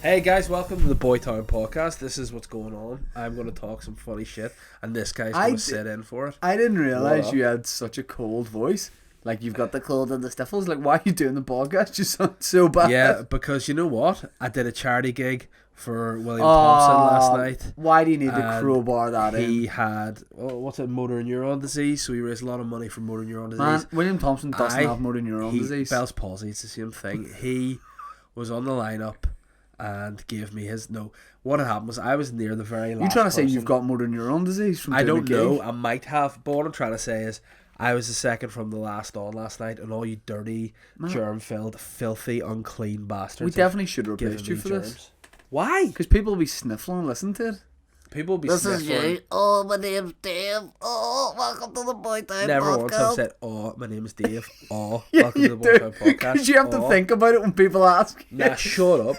Hey guys, welcome to the Boytown podcast. This is what's going on. I'm going to talk some funny shit, and this guy's going to sit in for it. I didn't realise you had such a cold voice. Like, you've got the cold and the sniffles. Like, why are you doing the podcast? You sound so bad. Yeah, because you know what? I did a charity gig for William Thompson last night. Why do you need to crowbar that in? He had, motor neuron disease, so he raised a lot of money for motor neuron disease. Man, William Thompson doesn't have motor neuron disease. Bell's palsy, it's the same thing. He was on the lineup and gave me his... No, what had happened was I was near the very last You trying to person. say you've got motor neuron disease from I doing don't know, I might have, but what I'm trying to say is I was the second from the last on last night, and all you dirty, germ-filled, filthy, unclean bastards. We definitely should have replaced you for this. Why? Because people will be sniffling and listening to it. People will be This sniffling. is you. Oh, my name's Dave. Oh, welcome to the Boytown Never podcast. once have said, "Oh, my name is Dave." Oh, Yeah, welcome to the Boytown podcast. Because you have to think about it when people ask. Nah, shut up.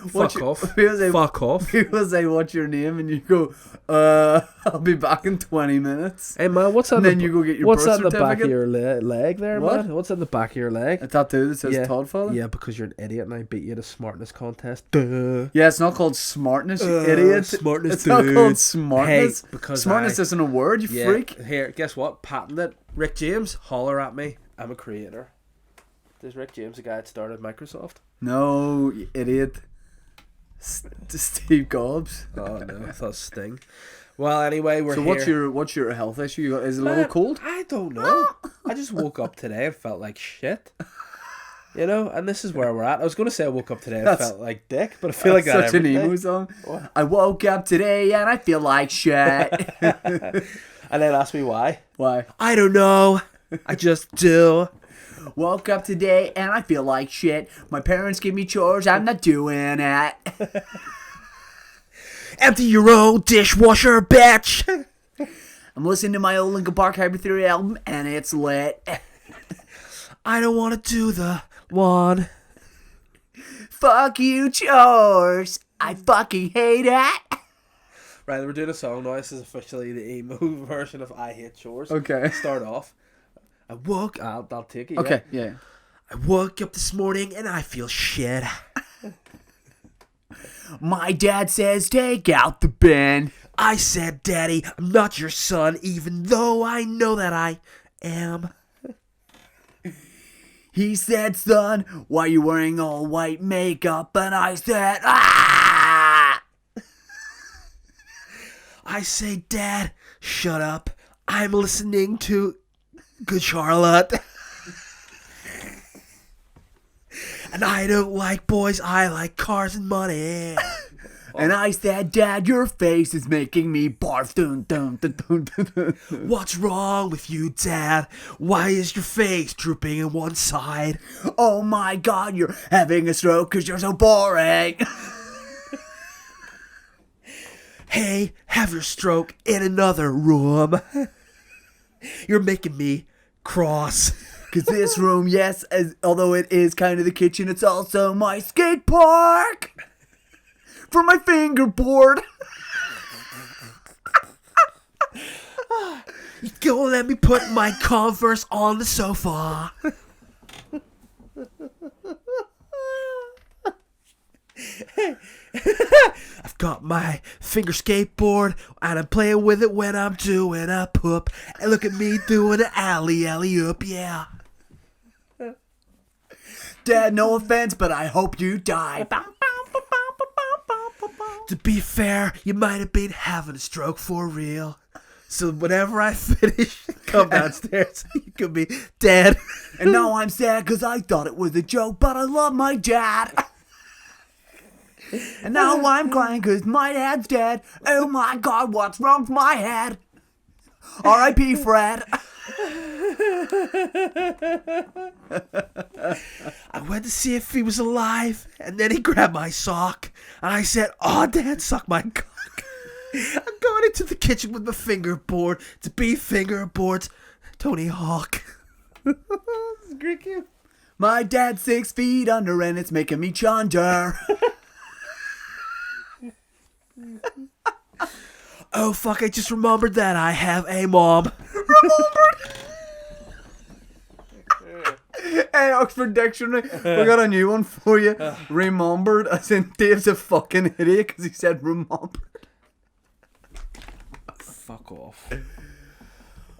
Fuck off. Fuck off. People say, "What's your name?" and you go, "I'll be back in 20 minutes." Hey man, what's that? And then you go get your what's birth that in the back of certificate. your leg there, What? man? What's in the back of your leg? A tattoo that says Todd Father? Yeah, because you're an idiot and I beat you at a smartness contest. Duh. Yeah, it's not called smartness, you idiot. Smartness, it's not dude. called smartness. Hey, because smartness isn't a word, you freak. Here, guess what? Patent it. Rick James, holler at me. I'm a creator. There's Rick James, the guy that started Microsoft. No, you idiot. Steve Jobs. Oh no, I thought Sting. Well, anyway, we're so here. what's your health issue? You got, is it a little cold? I don't know. I just woke up today and felt like shit. You know, and this is where we're at. I was going to say I woke up today and felt like dick, but I feel like that's such an emo song. What? I woke up today and I feel like shit. And then ask me why. Why? I don't know. I just do. Woke up today and I feel like shit. My parents give me chores, I'm not doing it. Empty your own dishwasher, bitch. I'm listening to my old Linkin Park Hybrid Theory album and it's lit. I don't want to do the one. Fuck you, chores. I fucking hate it. Right, we're doing a song now. This is officially the emo version of I Hate Chores. Okay. Start off. I'll take it. Okay, yeah. I woke up this morning and I feel shit. My dad says take out the bin. I said, Daddy, I'm not your son, even though I know that I am. He said, son, why you wearing all white makeup? And I said, ah! I say, Dad, shut up. I'm listening to Good Charlotte. And I don't like boys, I like cars and money. And I said, Dad, your face is making me barf. Dun, dun, dun, dun, dun, dun. What's wrong with you, Dad? Why is your face drooping on one side? Oh my God, you're having a stroke because you're so boring. Hey, have your stroke in another room. You're making me cross. Because this room, yes, although it is kind of the kitchen, it's also my skate park. For my fingerboard. You go let me put my Converse on the sofa. I've got my finger skateboard and I'm playing with it when I'm doing a poop. And look at me doing an alley-oop, yeah. Dad, no offense, but I hope you die. To be fair, you might have been having a stroke for real. So whenever I finish, come downstairs, you could be dead. And now I'm sad because I thought it was a joke, but I love my dad. And now I'm crying because my dad's dead. Oh my God, what's wrong with my head? R.I.P. Fred. I went to see if he was alive, and then he grabbed my sock, and I said, "Oh, Dad, suck my cock." I'm going into the kitchen with my fingerboard to be fingerboards. Tony Hawk. This is great game. My dad's 6 feet under and it's making me chunder. Oh, fuck, I just remembered that I have a mom. Hey, Oxford Dictionary, we got a new one for you. Remembered, as in Dave's a fucking idiot because he said remembered. Fuck off.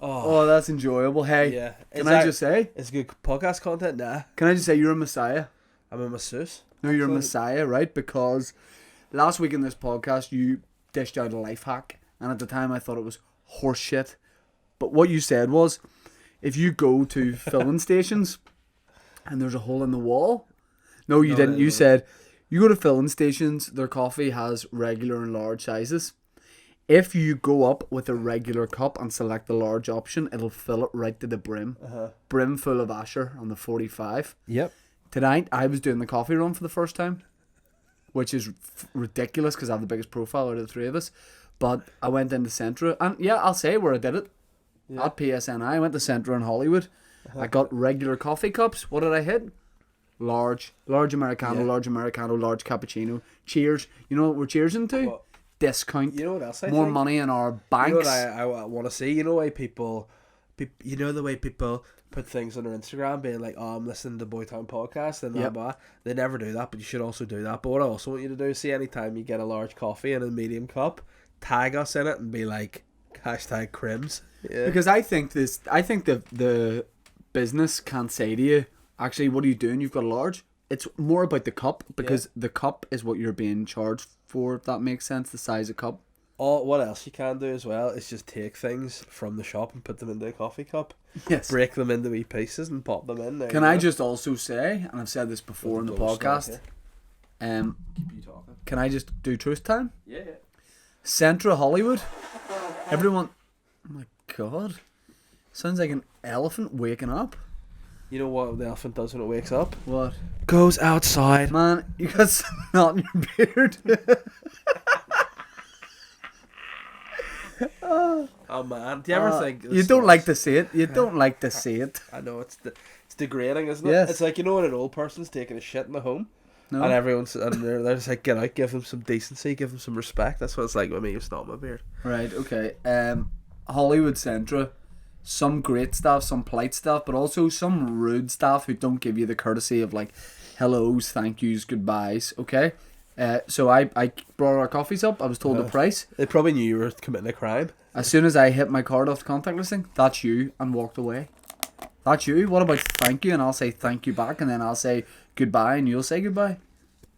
Oh, that's enjoyable. Hey, Yeah. can I just say? It's good podcast content? Nah. Can I just say you're a messiah? I'm a masseuse. No, you're a Actually. messiah, right? Because last week in this podcast, you dished out a life hack, and at the time I thought it was horseshit. But what you said was, if you go to filling stations and there's a hole in the wall. No, you didn't. You said you go to filling stations. Their coffee has regular and large sizes. If you go up with a regular cup and select the large option, it'll fill it right to the brim. Brim full of Asher on the 45. Yep. Tonight, I was doing the coffee run for the first time, which is ridiculous because I have the biggest profile out of the three of us. But I went into Centra, and yeah, I'll say where I did it. Yeah. At PSNI, I went to Centra in Hollywood. I got regular coffee cups. What did I hit? Large Americano, large Americano, large cappuccino. Cheers. You know what we're cheersing to? What? Discount. You know what else I More think? money in our You banks. know what I want to see? You know the way people put things on their Instagram being like, oh, I'm listening to the Boytown podcast and Yep. blah. They never do that, but you should also do that. But what I also want you to do is see anytime you get a large coffee in a medium cup, tag us in it and be like, hashtag crims. Yeah. Because I think the business can't say to you, actually, what are you doing? You've got a large. It's more about the cup, because the cup is what you're being charged for, if that makes sense, the size of cup. What else you can do as well is just take things from the shop and put them into a coffee cup. Yes. Break them into wee pieces and pop them in there. Can I just also say, and I've said this before in the podcast, Keep you talking. can I just do truth time? Yeah. Centra Hollywood. Everyone, oh my god, sounds like an elephant waking up. You know what the elephant does when it wakes up? What? Goes outside. Man, you got snot in your beard. Oh man, do you ever think you don't like to see it? You don't like to see it. I know it's degrading, isn't it? Yes. It's like, you know when an old person's taking a shit in the home, No. and everyone's and they're just like, get out, give them some decency, give them some respect. That's what it's like with me. It's not my beard. Right, okay. Hollywood Centra, some great stuff, some polite stuff, but also some rude stuff who don't give you the courtesy of like hellos, thank yous, goodbyes, okay? So I brought our coffees up, I was told the price. They probably knew you were committing a crime. As soon as I hit my card off the contact listing, that's you, and walked away. That's you. What about thank you? And I'll say thank you back, and then I'll say goodbye, and you'll say goodbye.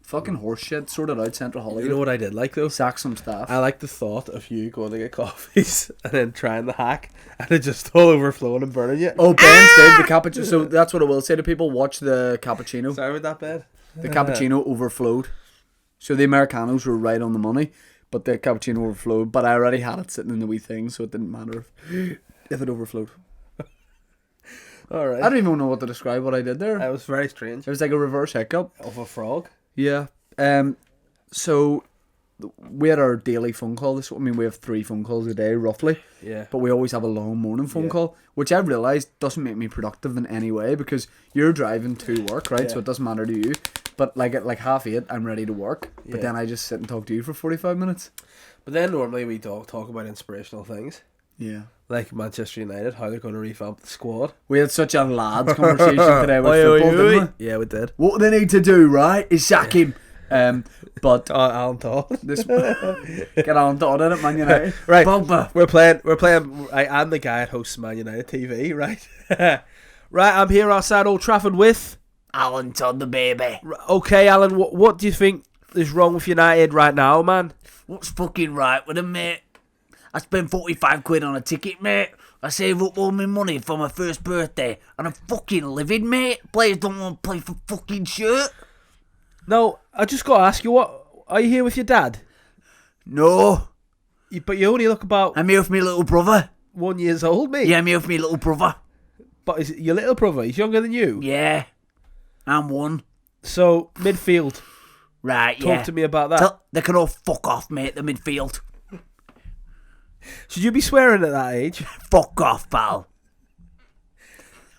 Fucking horseshit. Sort it out, Central Hollywood. You know what I did like though? Sack some staff. I like the thought of you going to get coffees and then trying the hack and it just all overflowing and burning you. Oh, Ben said the cappuccino. So that's what I will say to people. watch the cappuccino. Sorry with that, Ben. The cappuccino overflowed. So the Americanos were right on the money, but the cappuccino overflowed. But I already had it sitting in the wee thing, so it didn't matter if it overflowed. Alright. I don't even know what to describe what I did there. That was very strange. It was like a reverse hiccup. Of a frog. Yeah. So we had our daily phone call. We have 3 phone calls a day, roughly. Yeah. But we always have a long morning phone call, which I realised doesn't make me productive in any way, because you're driving to work, right? Yeah. So it doesn't matter to you. But like at like 8:30, I'm ready to work. But then I just sit and talk to you for 45 minutes. But then normally we talk about inspirational things. Yeah. Like Manchester United, how they're going to revamp the squad. We had such a lads conversation today with football, didn't we? Yeah, we did. What they need to do, right, is sack him. But Alan Todd. this get on Todd in it, Man United. Right. Pogba. We're playing. I'm the guy that hosts Man United TV, right? Right, I'm here outside Old Trafford with. Alan Todd the baby. Okay, Alan, what do you think is wrong with United right now, man? What's fucking right with him, mate? I spent 45 quid on a ticket, mate. I save up all my money for my first birthday, and I'm fucking livid, mate. Players don't want to play for fucking shirt. No, I just got to ask you, what are you here with your dad? No, But you only look about I'm here with my little brother. 1 year old, mate. Yeah, I'm here with my little brother. But is it your little brother? He's younger than you. Yeah, I'm one. So midfield. Right, yeah. Talk to me about that. They can all fuck off, mate, the midfield. Should you be swearing at that age? Fuck off, pal.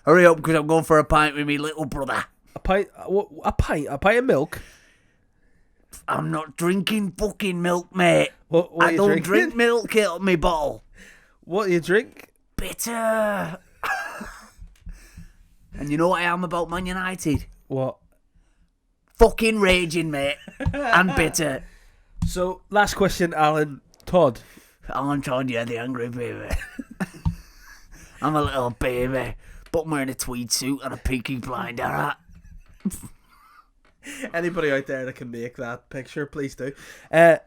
Hurry up, because I'm going for a pint with my little brother. A pint of milk. I'm not drinking fucking milk, mate. What I are you don't drinking? drink milk out of my bottle. What do you drink? Bitter. And you know what I am about Man United? What? Fucking raging, mate. And bitter. So, last question, Alan. Todd. Alan Todd, yeah, the angry baby. I'm a little baby, but I'm wearing a tweed suit and a Peaky Blinder hat. Anybody out there that can make that picture, please do. But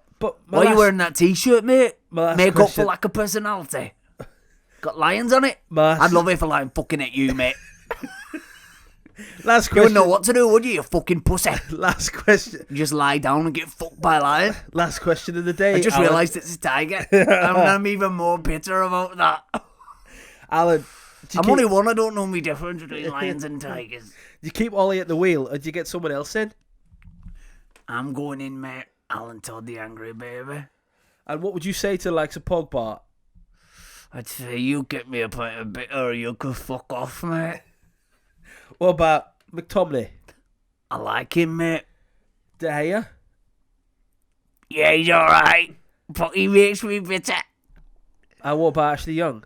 Why are you wearing that t-shirt, mate? my last Make up question- for lack of personality. Got lions on it? my I'd love it if a lion fucking at you, mate. last You wouldn't question. know what to do, would you, you fucking pussy? Last question. You just lie down and get fucked by a lion. Last question of the day. I just Alan. realised it's a tiger. I'm even more bitter about that. Alan, do you I'm keep- only one, I don't know the difference between lions and tigers. do you keep Ollie at the wheel, or do you get someone else in? I'm going in, mate. Alan Todd, the angry baby. And what would you say to the likes of Pogba? I'd say you get me a pint of bitter or you could fuck off, mate. What about McTominay? I like him, mate. De Gea? Yeah, he's alright. But he makes me bitter. And what about Ashley Young?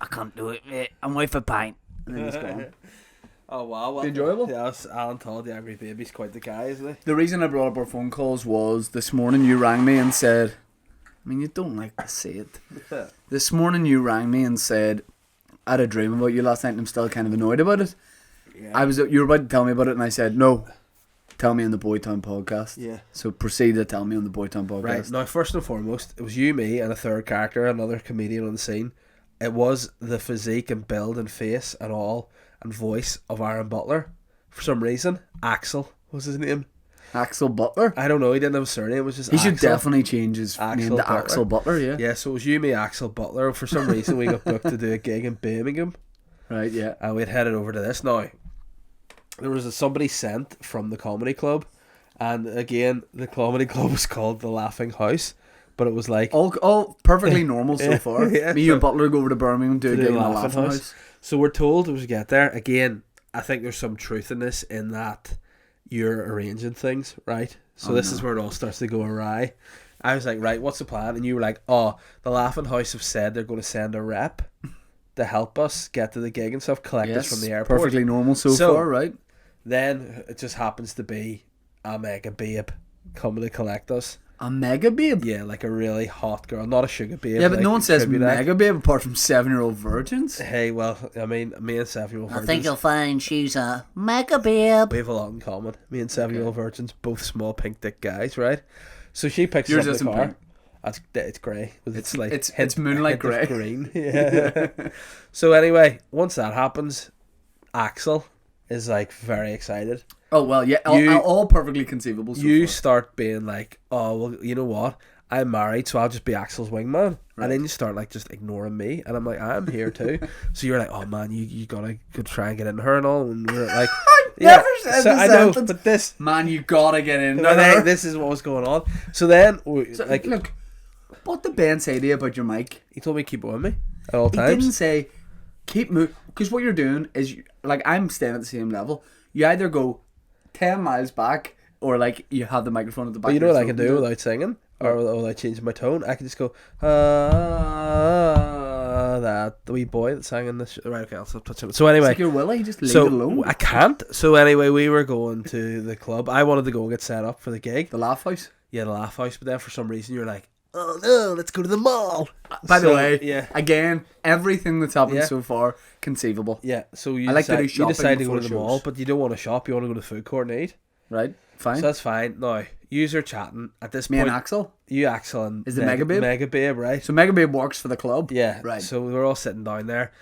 I can't do it, mate. I'm waiting for a pint. And then he's gone. Oh wow, well, Enjoyable? Yeah, that's Alan Todd, the angry baby's quite the guy, isn't he? The reason I brought up our phone calls was this morning you rang me and said, I mean, you don't like to say it. This morning you rang me and said, I had a dream about you last night and I'm still kind of annoyed about it. Yeah. You were about to tell me about it and I said, no, tell me on the Boytown podcast. Yeah. So proceed to tell me on the Boytown podcast. Right, now first and foremost, it was you, me, and a third character, another comedian on the scene. It was the physique and build and face and all and voice of Aaron Butler. For some reason, Axel was his name. Axel Butler. I don't know, he didn't have a surname, it was just He should Axel. definitely change his name Axel to Butler. Axel Butler, yeah. Yeah, so it was you, me, Axel Butler. For some reason, we got booked to do a gig in Birmingham, Right, yeah. and we'd headed over to this. Now, there was somebody sent from the comedy club, and again, the comedy club was called The Laughing House, but it was like All perfectly normal so far. Yeah, Me so- and Butler go over to Birmingham to to do the a Laughing Laughing House. House. So we're told as we get there, again, I think there's some truth in this, in that you're arranging things, right? So this is where it all starts to go awry. I was like, right, what's the plan? And you were like, oh, the Laughing House have said they're going to send a rep to help us get to the gig and stuff, collect us Yes, from the airport. perfectly normal so far, right? Then it just happens to be a mega babe coming to collect us. A mega babe. Yeah, like a really hot girl, not a sugar babe. Yeah, but like no one says tribute act. mega babe apart from 7-year-old virgins. Hey, well, I mean, me and 7-year-old virgins, find she's a mega babe. we have a lot in common. Me and 7-year-old virgins, both small pink dick guys, right? So she picks Yours us up in the isn't car. It's grey. It's like it's moonlight hint of grey. green. Yeah. So anyway, once that happens, Axel is like very excited. Oh well, yeah, all perfectly conceivable. So You far. start being like, oh well, you know what? I'm married, so I'll just be Axel's wingman. Right. And then you start like just ignoring me, and I'm like, I'm here too. So you're like, oh man, you gotta go try and get in her and all, and we're like, never said so the I know, sentence. but this, Man, you gotta get in but there. this is what was going on. So then, So, like, look, what did Ben say to you about your mic? he told me to keep it with me at all He times. didn't say keep moving, because what you're doing is like I'm staying at the same level. You either go 10 miles back or like you have the microphone at the back. But you know of what your I can throat do and without singing or without changing my tone? I can just go, that the wee boy that sang in this. Right, okay, I'll stop touching it. So It's anyway, like your Willie, just leave it alone. so I can't. So anyway, we were going to the club. I wanted to go and get set up for the gig. The Laugh House. Yeah, the Laugh House. But then for some reason you're like, oh no, let's go to the mall. By the So, way, yeah. Again, everything that's happened Yeah. so far, conceivable. Yeah, so you I like to do you shopping decide to go to the before mall, shows. but you don't want to shop. You want to go to the food court and eat. Right? Fine. So that's fine. Now, yous are chatting at this Me point. and Axel. You, Axel, and Is the Mega Babe? Mega Babe, right? So Mega Babe works for the club. Yeah, Right. So we were all sitting down there.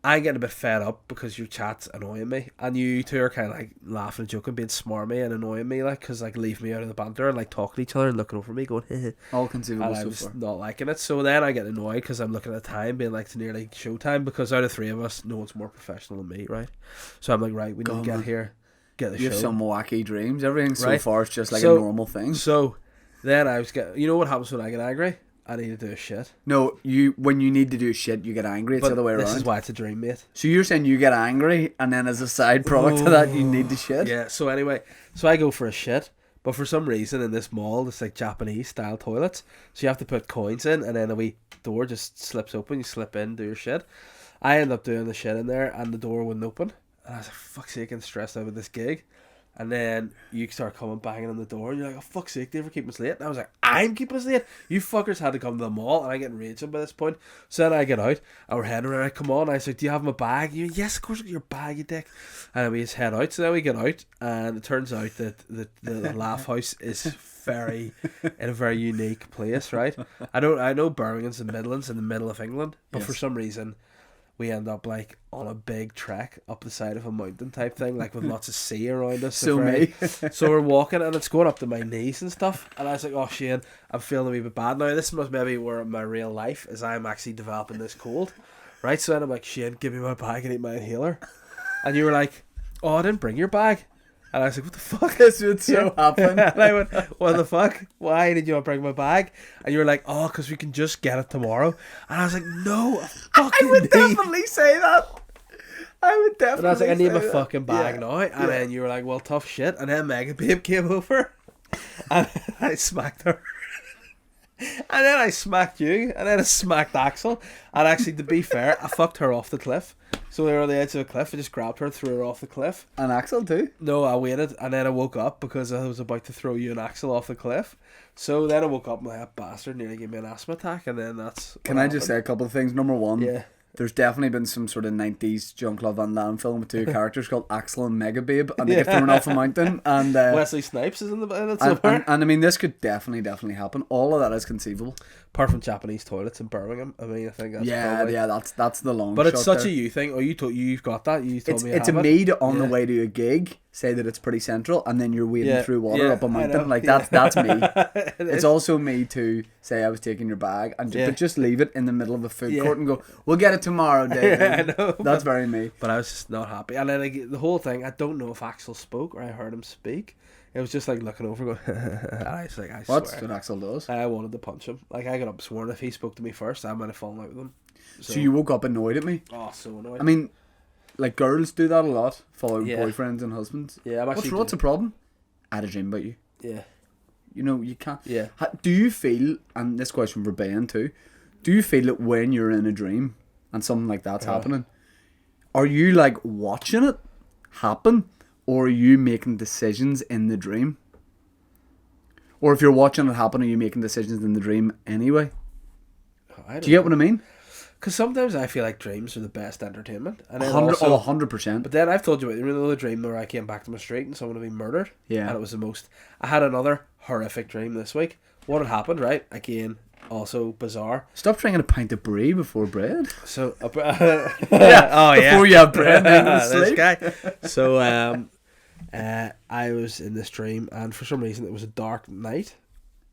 I'm getting a bit fed up because your chat's annoying me, and you two are kind of like laughing and joking, being smarmy and annoying me, like, because like leave me out of the banter and like talking to each other and looking over me, going, heh. All conceivable And I so was far. not liking it. So then I get annoyed because I'm looking at the time, being like, it's nearly showtime, because out of three of us, no one's more professional than me, right? So I'm like, right, we need God, to get man. here, get the You show. have some wacky dreams. Everything so Right. far is just like So- a normal thing. So then I was getting, you know what happens when I get angry? I need to do a shit. No, when you need to do shit, you get angry. It's But the other way this around. is why it's a dream, mate. So you're saying you get angry, and then as a side product to that, you need to shit? Yeah, so anyway, so I go for a shit, but for some reason in this mall, it's like Japanese style toilets, so you have to put coins in, and then a wee door just slips open, you slip in, do your shit, I ended up doing the shit in there, and the door wouldn't open. And I was like, fuck's sake, I'm stressed out with this gig. And then you start coming banging on the door, and you're like, oh, fuck's sake, they ever keep us late? And I was like, I'm keeping us late? You fuckers had to come to the mall, and I get enraged by this point. So then I get out, and we're heading around, come on. I was like, do you have my bag? You, yes, of course, I got your bag, you dick. And we just head out. So then we get out, and it turns out that the Laugh House is in a very unique place, right? I know Birmingham's the Midlands in the middle of England, but for some reason we end up like on a big trek up the side of a mountain type thing, like with lots of sea around us. So we're walking, and it's going up to my knees and stuff, and I was like, oh Shane, I'm feeling a wee bit bad now. This must maybe where my real life is. I'm actually developing this cold, right? So then I'm like, Shane, give me my bag and eat my inhaler. And you were like, oh, I didn't bring your bag. And I was like, what the fuck? This would so happen. And I went, what the fuck? Why did you not bring my bag? And you were like, oh, because we can just get it tomorrow. And I was like, no, I would definitely say that. I would definitely. And I was like, I need my fucking bag now. And then you were like, well, tough shit. And then Mega Babe came over, and I smacked her. And then I smacked you, and then I smacked Axel. And actually, to be fair, I fucked her off the cliff. So we were on the edge of the cliff. I just grabbed her and threw her off the cliff. And Axel too? No, I waited, and then I woke up because I was about to throw you and Axel off the cliff. So then I woke up and that bastard nearly gave me an asthma attack, and then that's... Can I just say a couple of things? Number one, yeah. There's definitely been some sort of 90s Jean-Claude Van Damme film with two characters called Axel and Mega Babe, and they get thrown off a mountain. And Wesley Snipes is in it somewhere. And I mean, this could definitely happen. All of that is conceivable. Apart from Japanese toilets in Birmingham, I mean, I think that's probably... that's the long But shot it's such there. a you thing. Oh, you've got that. You told me it's a me to on the way to a gig say that it's pretty central, and then you're wading through water up a mountain. Like that's me. It's also me to say I was taking your bag, and but just leave it in the middle of a food court and go, we'll get it tomorrow, Dave. Yeah, I know. That's very me. But I was just not happy, and then like, the whole thing, I don't know if Axel spoke or I heard him speak. It was just like looking over, going, and I was like, I swear. That's what Axel does. I wanted to punch him. Like, I got up sworn if he spoke to me first, I might have fallen out with him. So you woke up annoyed at me? Oh, so annoyed. I mean, like, girls do that a lot, follow boyfriends and husbands. Yeah, I'm actually... What's the problem? I had a dream about you. Yeah. You know, you can't... Yeah. Do you feel, and this question for Ben too, do you feel that when you're in a dream and something like that's happening, are you like watching it happen, or are you making decisions in the dream? Or if you're watching it happen, are you making decisions in the dream anyway? Do you get what I mean? Because sometimes I feel like dreams are the best entertainment. And 100%. But then I've told you about the dream where I came back to my street and someone had been murdered. Yeah. And it was the most... I had another horrific dream this week. What had happened, right? Again, also bizarre. Stop drinking a pint of brie before bread. So... Before you have bread. This guy. So, I was in this dream, and for some reason it was a dark night.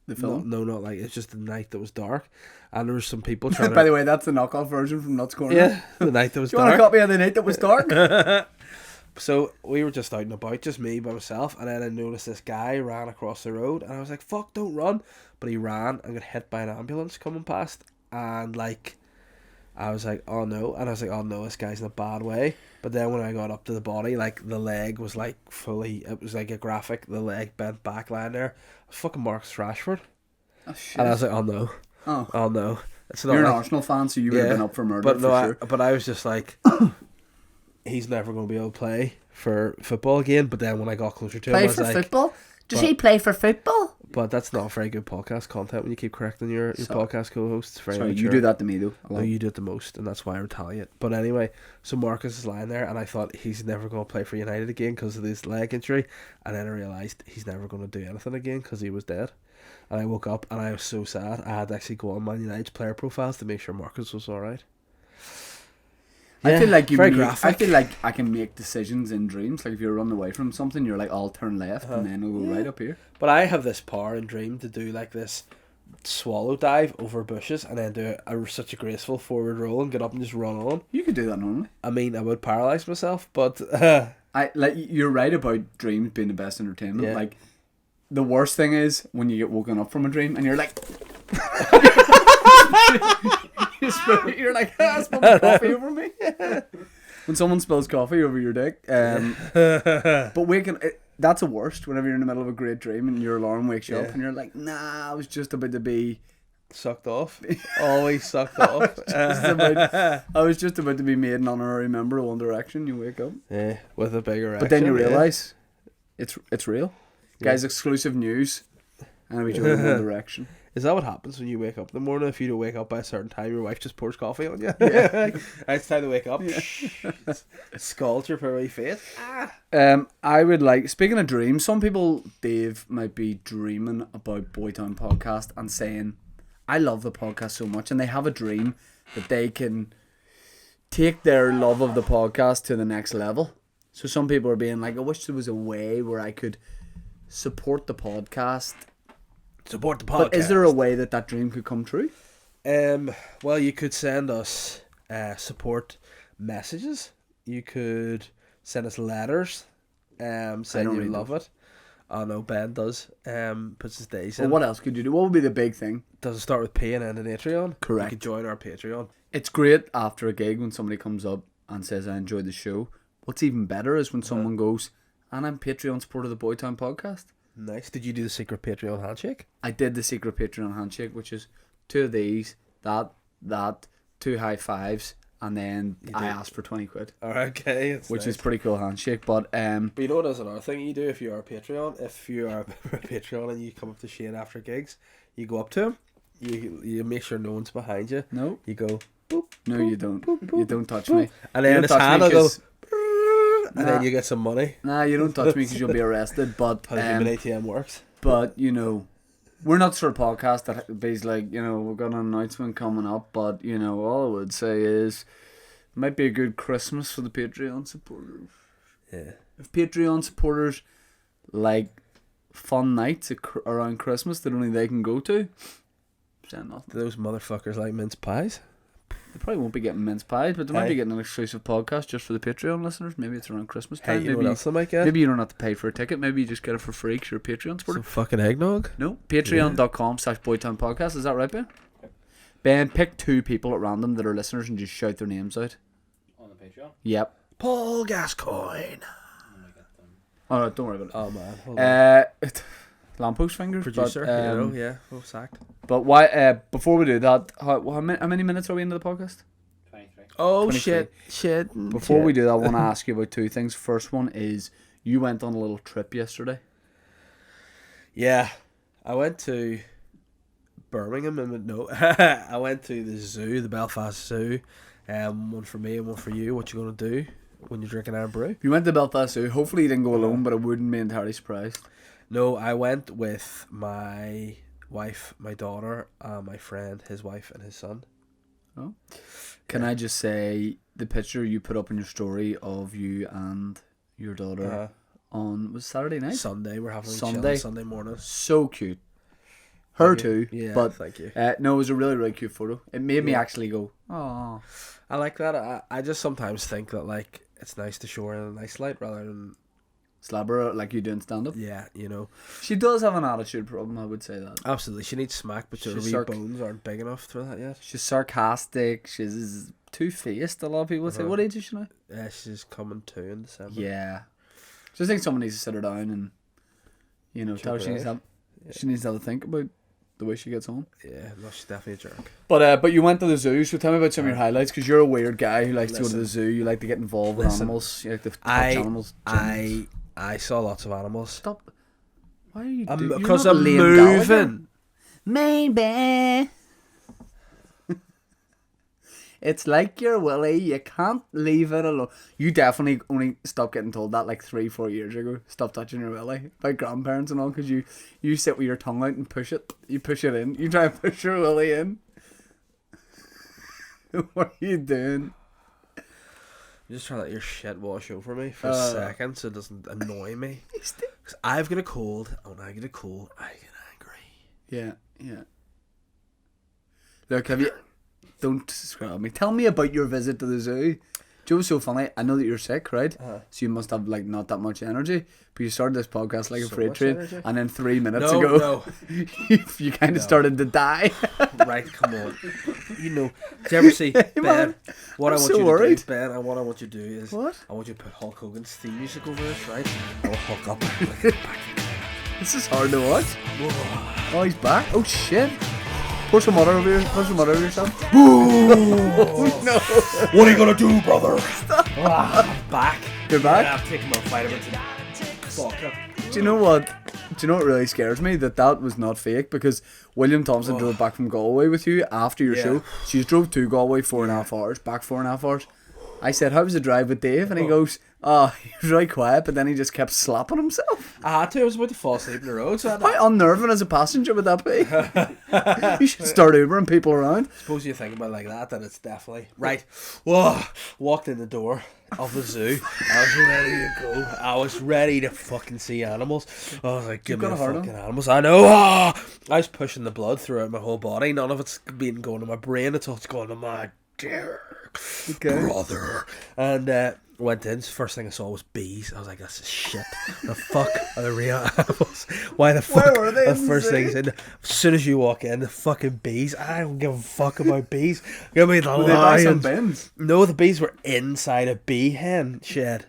The film? No, not like... It's just the night that was dark. And there were some people trying By the way, that's the knockoff version from Nuts Corner. Yeah, the night that was dark. Do you want a copy of the night that was dark? So we were just out and about, just me by myself, and then I noticed this guy ran across the road, and I was like, fuck, don't run. But he ran and got hit by an ambulance coming past, and like, I was like, oh no. And I was like, oh no, this guy's in a bad way. But then when I got up to the body, like, the leg was like fully, it was like a graphic, the leg bent back lying there. It was fucking Marcus Rashford. Oh shit. And I was like, oh no. Oh no. It's not. You're an like, Arsenal fan, so you would have been up for murder, but no, sure. But I was just like, he's never going to be able to play for football again. But then when I got closer to him, I was like, football? Does he play for football? But that's not very good podcast content when you keep correcting your podcast co-hosts. It's very Sorry, mature. you do that to me though. No, you do it the most, and that's why I retaliate. But anyway, so Marcus is lying there, and I thought he's never going to play for United again because of this leg injury. And then I realised he's never going to do anything again because he was dead. And I woke up and I was so sad. I had to actually go on Man United's player profiles to make sure Marcus was alright. I feel like graphic. I feel like I can make decisions in dreams. Like if you're running away from something, you're like, I'll turn left and then it'll go right up here. But I have this power in dream to do like this swallow dive over bushes and then do such a graceful forward roll and get up and just run on. You could do that normally. I mean, I would paralyse myself, but you're right about dreams being the best entertainment. Yeah. Like the worst thing is when you get woken up from a dream and you're like you're like, spilling coffee over me. When someone spills coffee over your dick. But that's the worst whenever you're in the middle of a great dream and your alarm wakes you up and you're like, nah, I was just about to be Sucked off. Always sucked off. I was just about to be made an honorary member of One Direction. You wake up. Yeah, with a big erection. But then you realise it's real. Guys, exclusive news. And we join One Direction. Is that what happens when you wake up in the morning? If you don't wake up by a certain time, your wife just pours coffee on you? Yeah. It's time to wake up. Yeah. Scald your very face. I would like, speaking of dreams, some people, Dave, might be dreaming about Boytown Podcast and saying, I love the podcast so much, and they have a dream that they can take their love of the podcast to the next level. So some people are being like, I wish there was a way where I could support the podcast. Support the podcast. But is there a way that dream could come true? Well, you could send us support messages. You could send us letters saying you love it. Oh no, Ben does. Puts his days in. Well, what else could you do? What would be the big thing? Does it start with P and end in Patreon? Correct. You could join our Patreon. It's great after a gig when somebody comes up and says, I enjoyed the show. What's even better is when someone goes, and I'm Patreon supporter of the Boytown Podcast. Nice. Did you do the secret Patreon handshake? I did the secret Patreon handshake, which is 2 of these, that, 2 high fives, and then I asked for 20 quid. Okay. Which is pretty cool handshake, but you know what is another thing you do if you are a Patreon? If you are a Patreon and you come up to Shane after gigs, you go up to him, you make sure no one's behind you. No. You go, boop. No, boop, you don't. Boop, boop, you don't touch me. And then his hand will go, and then you get some money. Nah, you don't touch me because you'll be arrested, but how human ATM works. But, you know, we're not sort of podcast that is like, you know, we've got an announcement coming up, but, you know, all I would say is it might be a good Christmas for the Patreon supporters. Yeah. If Patreon supporters like fun nights around Christmas that only they can go to, saying nothing. Do those motherfuckers like mince pies? They probably won't be getting mince pies, but they might be getting an exclusive podcast just for the Patreon listeners. Maybe it's around Christmas time. Hey, you know what else they might get? Maybe you don't have to pay for a ticket. Maybe you just get it for free because you're a Patreon supporter. Some fucking eggnog? No. Patreon.com/Boytown Podcast. Is that right, Ben? Ben, pick 2 people at random that are listeners and just shout their names out. On the Patreon? Yep. Paul Gascoigne. Alright, don't worry about it. Oh man. Lamppost fingers. Producer, but, you know, yeah. Oh, sacked. But why? Before we do that, how many minutes are we into the podcast? 23. Oh 23. shit. Before we do that, I want to ask you about 2 things. First one is you went on a little trip yesterday. Yeah, I went to Birmingham and no, I went to the zoo, the Belfast Zoo. One for me and one for you. What you gonna do when you're drinking Iron Brew? You went to Belfast Zoo. Hopefully you didn't go alone, but I wouldn't be entirely surprised. No, I went with my wife, my daughter, my friend, his wife, and his son. Oh. Can I just say the picture you put up in your story of you and your daughter on was Saturday night? Sunday. We're having Sunday morning. So cute. Her too. Yeah, but thank you. No, it was a really, really cute photo. It made me actually go, oh. I like that. I just sometimes think that like it's nice to show her in a nice light rather than slab her like you do in stand up. Yeah, you know. She does have an attitude problem, I would say that. Absolutely. She needs smack, but her wee bones aren't big enough for that yet. She's sarcastic, she's two-faced, a lot of people say. What age is she now? She's coming 2 in December. Yeah. So I think someone needs to sit her down and, you know, tell her she needs to have a think about the way she gets on. Yeah, no, she's definitely a jerk. But you went to the zoo, so tell me about some of your highlights, because you're a weird guy who likes to go to the zoo. You like to get involved with animals. You like to touch animals. I saw lots of animals. Stop. Why are you doing? Because I'm moving. Maybe. It's like your willy. You can't leave it alone. You definitely only stopped getting told that like 3-4 years ago. Stop touching your willy by grandparents and all, because you sit with your tongue out and push it. You push it in. You try and push your willy in. What are you doing? I'm just trying to let your shit wash over me for a second so it doesn't annoy me. Because I've got a cold, and when I get a cold, I get angry. Yeah. Look, have you... Don't scrap me. Tell me about your visit to the zoo. Joe, was so funny. I know that you're sick, right? So you must have like not that much energy. But you started this podcast like a freight train, and then 3 minutes ago, you kind of started to die. Right, come on. You know, do you ever see Ben? What I want you to do, Ben, and what I want you to do is, I want you to put Hulk Hogan's theme music over this, right? I will hook up. This is hard to watch. Oh, he's back. Oh shit. Pour some water over yourself. No. What are you gonna do, brother? Back. You're back? Yeah, I'm taking my vitamins and vodka. Do you know what really scares me? That was not fake, because William Thompson drove back from Galway with you after your show. She drove to Galway 4.5 hours, back 4.5 hours. I said, how was the drive with Dave? And he goes, he was really quiet, but then he just kept slapping himself. I had to. I was about to fall asleep in the road. So How unnerving as a passenger would that be? You should start Ubering people around. suppose you think about it like that, then it's definitely right. Whoa! Walked in the door of the zoo. I was ready to go. I was ready to fucking see animals. I was like, give me got the a hard fucking animals. I know. I was pushing the blood throughout my whole body. None of it's been going to my brain. It's all going to my dear brother. And went in. First thing I saw was bees. I was like, this is shit. The fuck are the real animals? Why the fuck? were they The in the first zoo? thing as soon as you walk in, the fucking bees. I don't give a fuck about bees. Give me the They buy some lions. bins. No, the bees were inside a bee hen shed.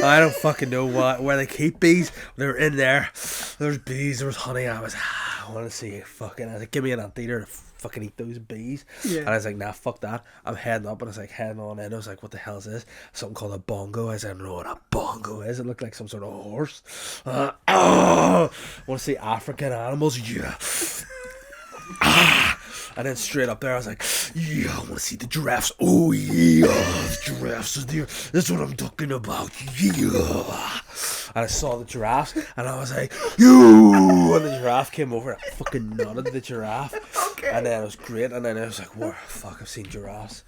I don't fucking know where they keep bees. They were in there. There's bees. There was honey. I want to see fucking. I was like, give me an anteater to fucking eat those bees. Yeah. And I was like, nah, fuck that. I'm heading up, and I was like, heading on in. I was like, what the hell is this? Something called a bongo. I was like, I don't know what a bongo is. It looked like some sort of horse. I want to see African animals. Yeah. And then straight up there, I was like, yeah, I want to see the giraffes. Oh, yeah, the giraffes are there. That's what I'm talking about. Yeah. And I saw the giraffes, and I was like, you. And the giraffe came over, and I fucking nodded the giraffe. Okay. And then it was great, and then I was like, whoa, fuck, I've seen giraffes.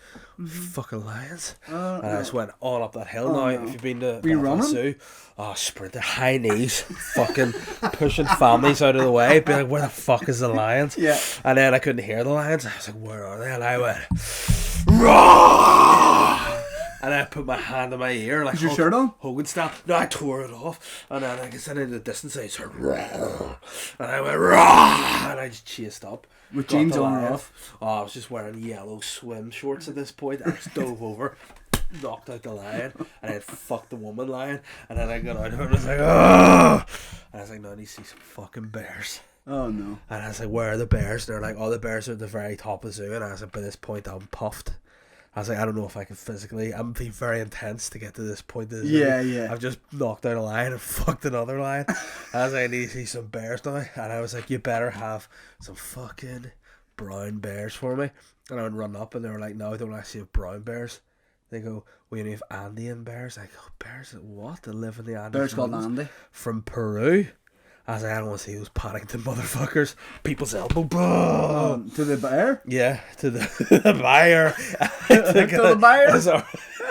Fucking lions. And I just went on up that hill. Now, if you've been to Were you Belfast running? Zoo, sprinter, high knees, fucking pushing families out of the way, be like, where the fuck is the lions? Yeah. And then I couldn't hear the lions. I was like, where are they? And I went, Roar! And I put my hand on my ear, like, Is your shirt on? Hogan style. No, I tore it off. And then I guess in the distance I just heard, Roar! And I went, Roar! And I just chased up. With Got jeans the on or lion. off? Oh, I was just wearing yellow swim shorts at this point. I just dove over, knocked out the lion, and then fucked the woman lion. And then I got out of it and I was like, oh! And I was like, no, I need to see some fucking bears. Oh no. And I was like, where are the bears? And they're like, oh, the bears are at the very top of the zoo. And I was like, by this point, I'm puffed. I was like, I don't know if I can physically. I'm being very intense to get to this point of the zoo. Yeah. I've just knocked out a lion and fucked another lion. I was like, I need to see some bears now. And I was like, you better have some fucking brown bears for me. And I would run up, and they were like, no, I don't actually have brown bears. They go, we only have Andean bears. I go, bears? What? They live in the Andes Bears called Mountains Andy. from Peru. I was like, I don't want to see those Paddington motherfuckers. People's elbow. To the bear? Yeah, to the buyer. To the buyer?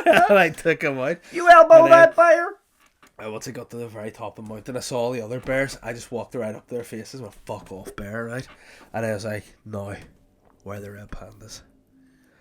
And I took him out. You elbow And that bear? And once I got to the very top of the mountain, I saw all the other bears. I just walked right up to their faces and went, fuck off, bear, right? And I was like, no, where are the red pandas?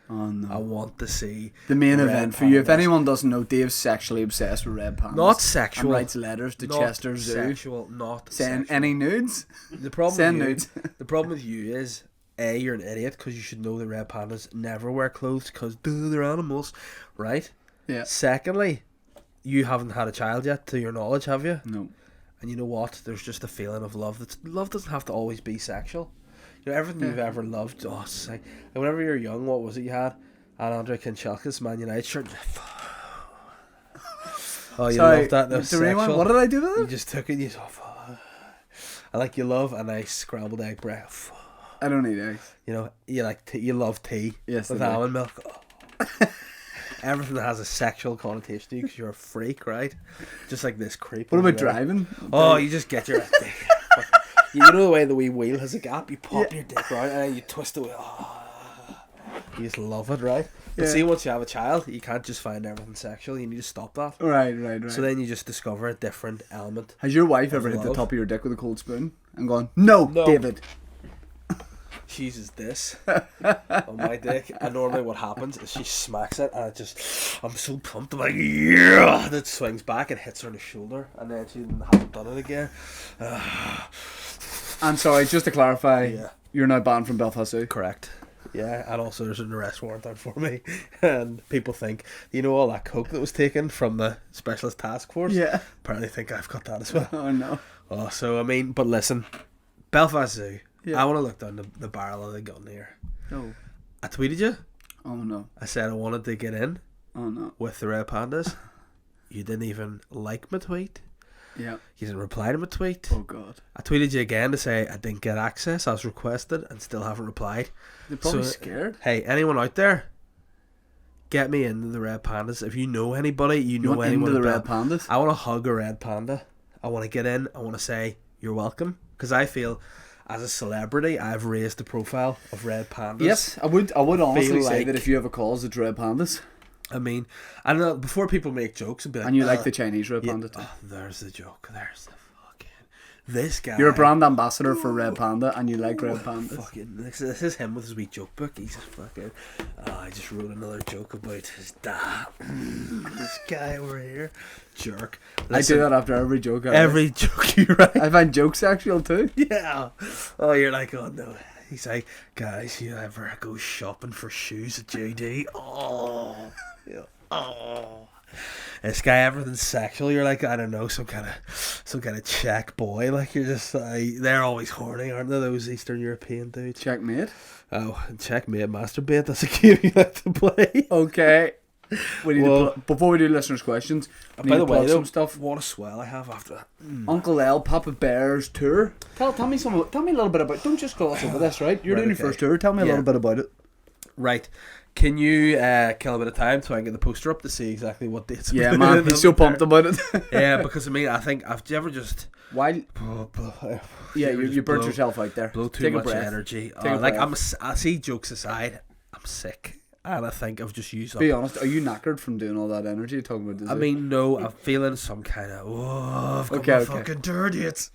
Oh no. I want to see The main red event for you. If pandas. anyone doesn't know, Dave's sexually obsessed with red pandas. Not sexual. And writes letters to Not Chester Zoo. sexual, not Saying sexual. any nudes? The problem Send with you, nudes. the problem with you is, A, you're an idiot because you should know that red pandas never wear clothes because they're animals, right? Yeah. Secondly, you haven't had a child yet, to your knowledge, have you? No. And you know what? There's just a feeling of love. Love doesn't have to always be sexual. You know, everything you've ever loved. Oh, it's like, and whenever you're young, what was it you had? An Andre Kinchelkas Man United shirt. Oh, you Sorry, loved that. That was the rewind, sexual. what did I do with You it? just took it. And you just, I like you love a nice scrambled egg breakfast. I don't eat eggs. You know, you like tea, you love tea. Yes, with I do. almond milk. Oh. Everything that has a sexual connotation to you because you're a freak, right? Just like this creep. What over about there. driving? Oh, you just get your dick. You know the way the wee wheel has a gap? You pop your dick right and then you twist the wheel. Oh. You just love it, right? But Yeah. see, once you have a child, you can't just find everything sexual. You need to stop that. Right. So then you just discover a different element. Has your wife ever hit the love. top of your dick with a cold spoon and gone, no. David? She uses this on my dick, and normally what happens is she smacks it, and I'm so pumped. I'm like, yeah! And it swings back and hits her in the shoulder, and then she hasn't done it again. I'm sorry, just to clarify, Yeah. you're now banned from Belfast Zoo. Correct. Yeah, and also there's an arrest warrant out for me, and people think, you know, all that coke that was taken from the specialist task force. Yeah. Apparently think I've got that as well. Oh no. Oh, so I mean, but listen, Belfast Zoo. Yeah. I want to look down the barrel of the gun here. No. I tweeted you. Oh no. I said I wanted to get in Oh no. with the Red Pandas. You didn't even like my tweet. Yeah. You didn't reply to my tweet. Oh god. I tweeted you again to say I didn't get access as requested and still haven't replied. They're probably So, scared. Hey, anyone out there? Get me into the Red Pandas. If you know anybody, you know want anyone into the about- Red Pandas? I want to hug a Red Panda. I want to get in. I want to say you're welcome because I feel as a celebrity I've raised the profile of Red Pandas. Yes, I would honestly say like- that if you have a cause, it's Red Pandas. I mean, I don't know, before people make jokes and be like, And you like the Chinese Red yeah, Panda too. oh, there's the joke. There's the fucking this guy. You're a brand ambassador for Red Panda and you like Red Pandas. Fucking this is him with his wee joke book. He's just fucking. I just wrote another joke about his dad. This guy over here, jerk. I do that after every joke. Every joke you write. I find jokes sexual too. Yeah. Oh, you're like, oh no. He's like, guys, you ever go shopping for shoes at JD? Oh. Yeah. Oh. This guy, everything's sexual. You're like, I don't know, some kind of Czech boy. Like you're just, they're always horny, aren't they? Those Eastern European dudes. Checkmate. Oh, checkmate, masturbate. That's a game you like to play. Okay. We need Well- to before we do listeners' questions. We need By to the way, plug though, some stuff. what a swell I have after that. Uncle L, Papa Bear's tour. Tell me a little bit about. Don't just gloss over this, right? You're Right, doing okay. your first tour. Tell me a Yeah. little bit about it. Right. Can you kill a bit of time so I can get the poster up to see exactly what dates? I'm Yeah, doing man, in he's so there? pumped about it. Yeah, because I mean, I think I've ever just While yeah, you burnt blow- yourself out there. blow too Take a much breath. energy. Take a Like breath. I see jokes aside, I'm sick, and I think I've just used up. Be honest, are you knackered from doing all that energy? Talking about this. I mean, no, I'm feeling some kind of. Oh, I've got Okay, my okay. fucking dirty. It's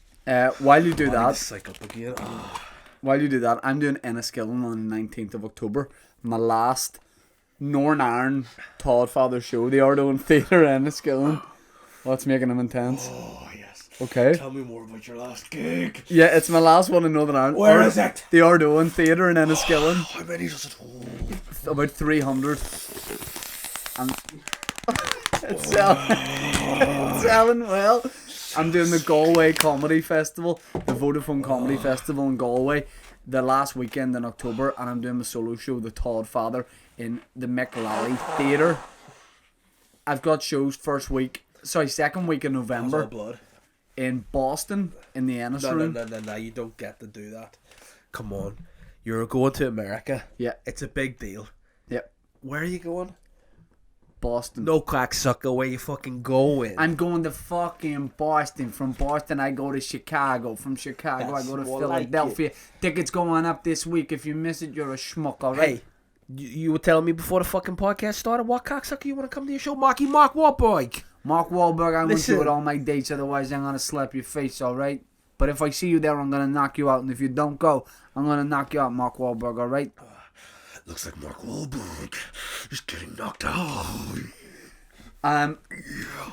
while you do I need to that, psych up again. Oh. while you do that, I'm doing Enniskillen on the 19th of October. My last Northern Iron Todd Father show, the Ardoin Theatre Enniskillen. What's making him intense? Oh yes. Okay. Tell me more about your last gig. Yeah, it's my last one in Northern Ireland. Where is it? The Ardoin Theatre in Enniskillen. How many does it hold? About 300. And it's selling well. I'm doing the Galway Comedy Festival, the Vodafone Comedy Festival in Galway, the last weekend in October, and I'm doing my solo show, The Todd Father, in the McLally Theatre. I've got shows second week in How's November our blood? in Boston in the Ennis No, Room. no, you don't get to do that. Come on. You're going to America. Yeah, It's a big deal. yep. Where are you going? Boston. No cocksucker, where you fucking going? I'm going to fucking Boston. From Boston, I go to Chicago. From Chicago, That's I go to more like Philadelphia. Tickets going up this week. If you miss it, you're a schmuck, alright? Hey, you were telling me before the fucking podcast started, what cocksucker you want to come to your show? Mark Wahlberg. Mark Wahlberg, I'm going to Listen. do it all my dates. Otherwise, I'm going to slap your face, alright? But if I see you there, I'm going to knock you out. And if you don't go, I'm going to knock you out, Mark Wahlberg, alright? Looks like Mark Wahlberg is getting knocked out.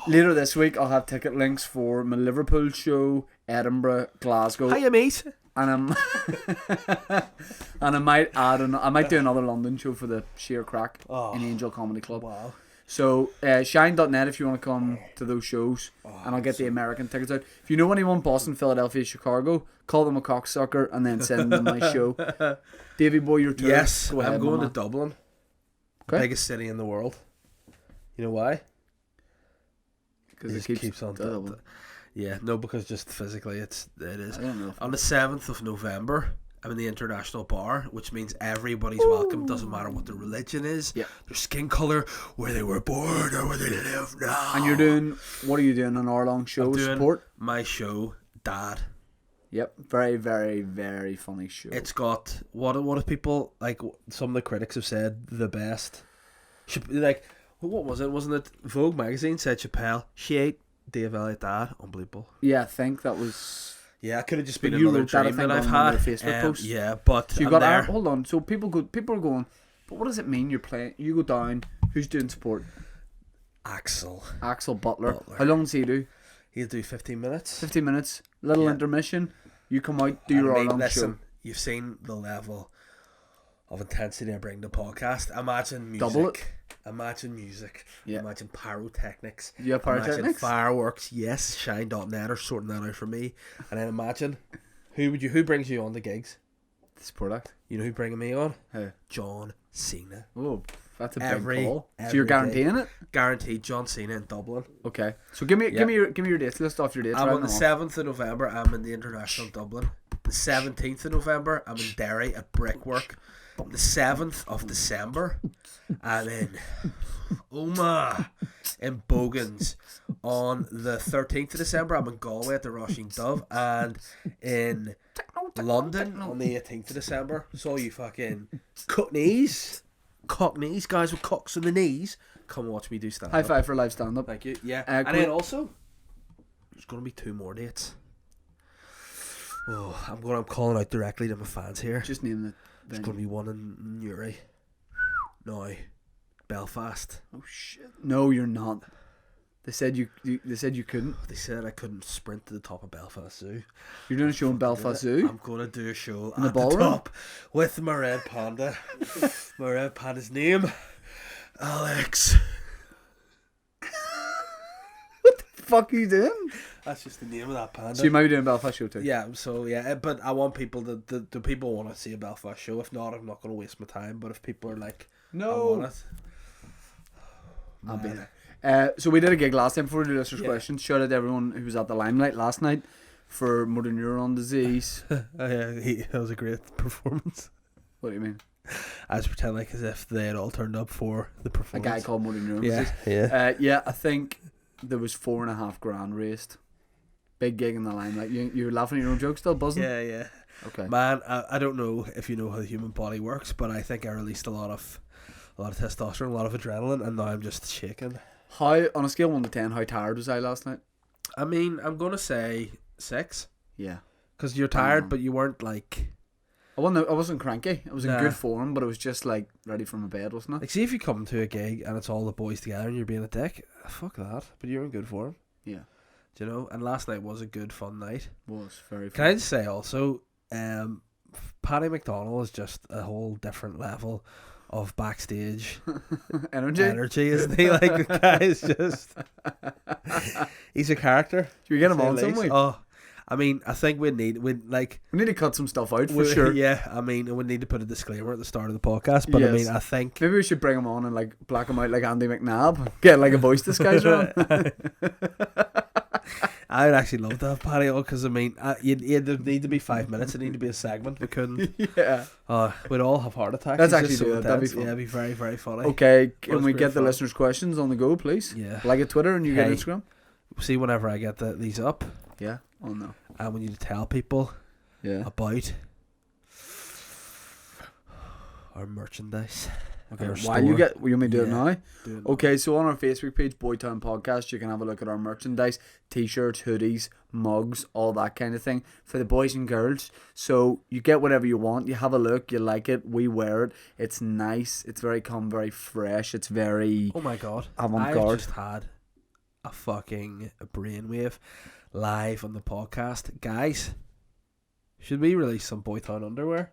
Later this week, I'll have ticket links for my Liverpool show, Edinburgh, Glasgow. Hiya, mate. And I might do another London show for the sheer crack in Angel Comedy Club. Wow. So shine.net if you want to come to those shows, and I'll get the American tickets out. If you know anyone, Boston, Philadelphia, Chicago, call them a cocksucker and then send them my show. Davey boy, your tour. Yes, Go ahead, I'm going my to man. Dublin. Okay. Biggest city in the world. You know why? Because It just keeps on. Yeah, no, because just physically it is. I don't know. On the 7th of November, I'm in the International Bar, which means everybody's welcome. Doesn't matter what their religion is, Yeah. their skin colour, where they were born, or where they live now. And you're doing, what are you doing, an hour-long show I'm with doing support? my show, Dad. Yep, very, very, very funny show. It's got what do people like? Some of the critics have said the best. Like, what was it? Wasn't it Vogue magazine said Chappelle? Shit, Dave Elliott, Dad, unbelievable. Yeah, I think that was. Yeah, it could have just But been you another wrote that, I dream think, that I've on one had. of their Facebook posts. Yeah, but So you I'm got there. hold on. So people are going. But what does it mean? You're playing. You go down. Who's doing support? Axel. Axel Butler. Butler. How long does he do? He'll do 15 minutes. 15 minutes. Little Yeah. intermission. You come out, do And your mate, hour-long listen, show. you've seen the level of intensity I bring to the podcast. Imagine music. Double it. Imagine music. Yeah. Imagine pyrotechnics. You have Imagine pyrotechnics? fireworks. Yes, shine.net are sorting that out for me. And then imagine who brings you on the gigs? This product. You know who's bringing me on? Hey. John Cena. Oh, that's a big Every- call. So every you're guaranteeing it? Guaranteed John Cena in Dublin. Okay. So give me your dates. List off your dates. I'm right on the now. 7th of November. I'm in the International Dublin. The 17th of November, I'm in Derry at Brickwork. The 7th of December, I'm in Oma in Bogans. On the 13th of December, I'm in Galway at the Rushing Dove. And in London on the 18th of December. So you fucking cockneys, guys with cocks in the knees, come watch me do stand-up. High five for live stand-up. Thank you. Yeah. And then also, there's going to be 2 more dates. Oh, I'm calling out directly to my fans here. Just name the There's going to be one in Newry. No, Belfast. Oh shit! No, you're not. They said you couldn't. They said I couldn't sprint to the top of Belfast Zoo. You're doing a show in Belfast Zoo. I'm going to do a show In the at ballroom? the top with my Red Panda. My Red Panda's name, Alex. Fuck are you doing? That's just the name of that panda. So you might be doing a Belfast show too. Yeah, so yeah, but I want people the people want to see a Belfast show. If not, I'm not going to waste my time. But if people are like, I want it, I'll be there. So we did a gig last time before we do listeners' Yeah. questions. Shout out to everyone who was at the Limelight last night for motor neuron disease. That was a great performance. What do you mean? I was pretending like as if they had all turned up for the A performance. guy called motor neuron Yeah, disease. yeah. Yeah, I think there was $4.5 grand raised. Big gig in the Limelight. You're laughing at your own jokes still, buzzing? Yeah. Okay. Man, I don't know if you know how the human body works, but I think I released a lot of testosterone, a lot of adrenaline, and now I'm just shaking. How, on a scale of 1 to 10, how tired was I last night? I mean, I'm gonna say 6 Yeah. because you're tired, but you weren't like. I wasn't cranky. I was in Nah. good form, but it was just like ready for my bed, wasn't it? Like, see if you come to a gig and it's all the boys together and you're being a dick, fuck that. But you're in good form. Yeah. Do you know? And last night was a good, fun night. Was very Can I fun. just say also, Paddy McDonnell is just a whole different level of backstage Energy? isn't he? Like, the guy is just... he's a character. Should we get him to say on the some least. week? Oh, I mean, I think we need to cut some stuff out for sure. Yeah, I mean, we need to put a disclaimer at the start of the podcast, but I Yes. mean, I think... Maybe we should bring him on and like black him out like Andy McNabb. Get like a voice disguiser on. I would actually love to have Paddy on because I mean, there'd need to be 5 minutes. It'd need to be a segment. We couldn't. Yeah. We'd all have heart attacks. Let's It's actually just do so it. That'd be intense. fun. Yeah, it'd be very, very funny. Okay, But can it's we great get the fun. listeners' questions on the go, please? Yeah. Like at Twitter and you Hey. get Instagram? See, whenever I get these up, Yeah. Oh no. and we need to tell people Yeah. about our merchandise. Okay. Our Why store. you want me to do it Yeah. now? Do it. Okay, so on our Facebook page, Boytown Podcast, you can have a look at our merchandise, t-shirts, hoodies, mugs, all that kind of thing for the boys and girls. So you get whatever you want, you have a look, you like it, we wear it, it's nice, it's very very fresh, it's very Oh my god! avant-garde. I've just had a fucking brainwave live on the podcast, guys. Should we release some Boytown underwear?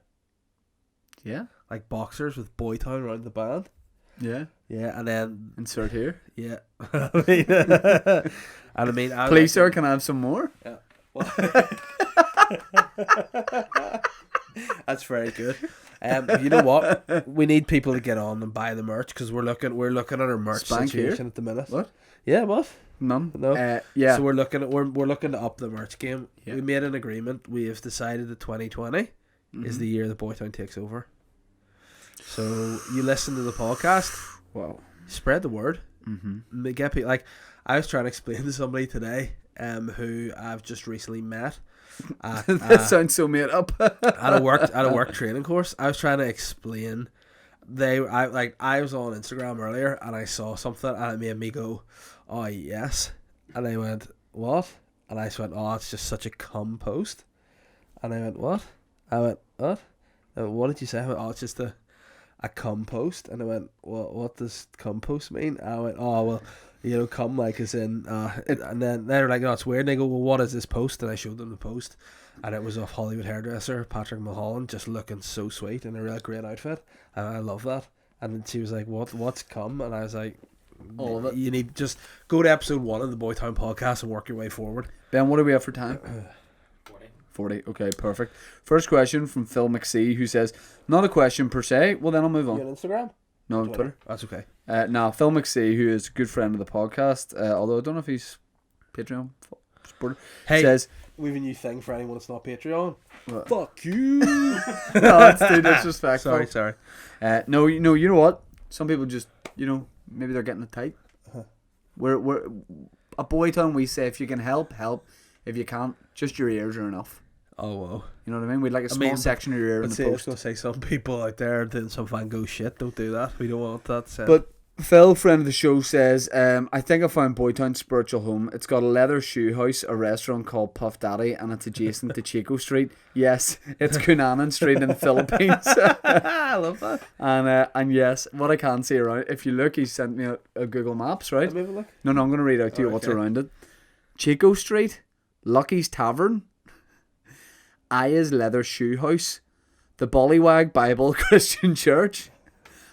Yeah, Like boxers with Boytown around the band. yeah. Yeah, and then Insert here. yeah, and I mean, Please, sir, can I have some more? Yeah. That's very good. You know what? We need people to get on and buy the merch because we're looking at our merch Spank situation here? at the minute. What? Yeah, what? None. No. Yeah. So we're looking to up the merch game. Yeah. We made an agreement. We have decided that 2020 Mm-hmm. is the year that Boytown takes over. So you listen to the podcast, Wow. spread the word. Mm-hmm. Get people, like I was trying to explain to somebody today, who I've just recently met at, That sounds so made up. at a work training course. I was trying to explain. I was on Instagram earlier and I saw something and it made me go, "Oh yes," and I went, "What?" And I just went, "Oh, it's just such a cum post," and I went, "What?" I went, "What?" I went, "What did you say?" I went, "Oh, it's just a cum post," and I went, "Well, what does cum post mean?" I went, "Oh, well, you know, cum like as in," and then they're like, "Oh, it's weird." And they go, "Well, what is this post?" And I showed them the post, and it was of Hollywood hairdresser Patrick Mulholland just looking so sweet in a real great outfit, and I love that. And then she was like, "What's cum?" And I was like, All of it. You need just go to episode 1 of the Boytown podcast and work your way forward. Ben, what do we have for time? 40. Okay, perfect. First question from Phil McSee, who says, not a question per se. Well, then I'll move You on. on Instagram? No, Twitter. That's okay. Now, Phil McSee, who is a good friend of the podcast, although I don't know if he's Patreon supporter, Hey, says, we have a new thing for anyone that's not Patreon. What? Fuck you. no, that's too disrespectful. Sorry. No, you know what? Some people just, maybe they're getting it tight. We're a boy town. We say if you can help. If you can't, just your ears are enough. Oh, wow. You know what I mean? We'd like a small section of your ear in the I was post. going to say, some people out there doing some Van Gogh shit. Don't do that. We don't want that said. But Phil, friend of the show, says, I think I found Boytown's spiritual home. It's got a leather shoe house, a restaurant called Puff Daddy, and it's adjacent to Chico Street. Yes, it's Cunanan Street in the Philippines. I love that. And yes, what I can see around, if you look, he sent me a Google Maps, right? Let me have a look. No, I'm going to read out to you what's Okay. around it. Chico Street, Lucky's Tavern, Aya's Leather Shoe House, the Bollywag Bible Christian Church,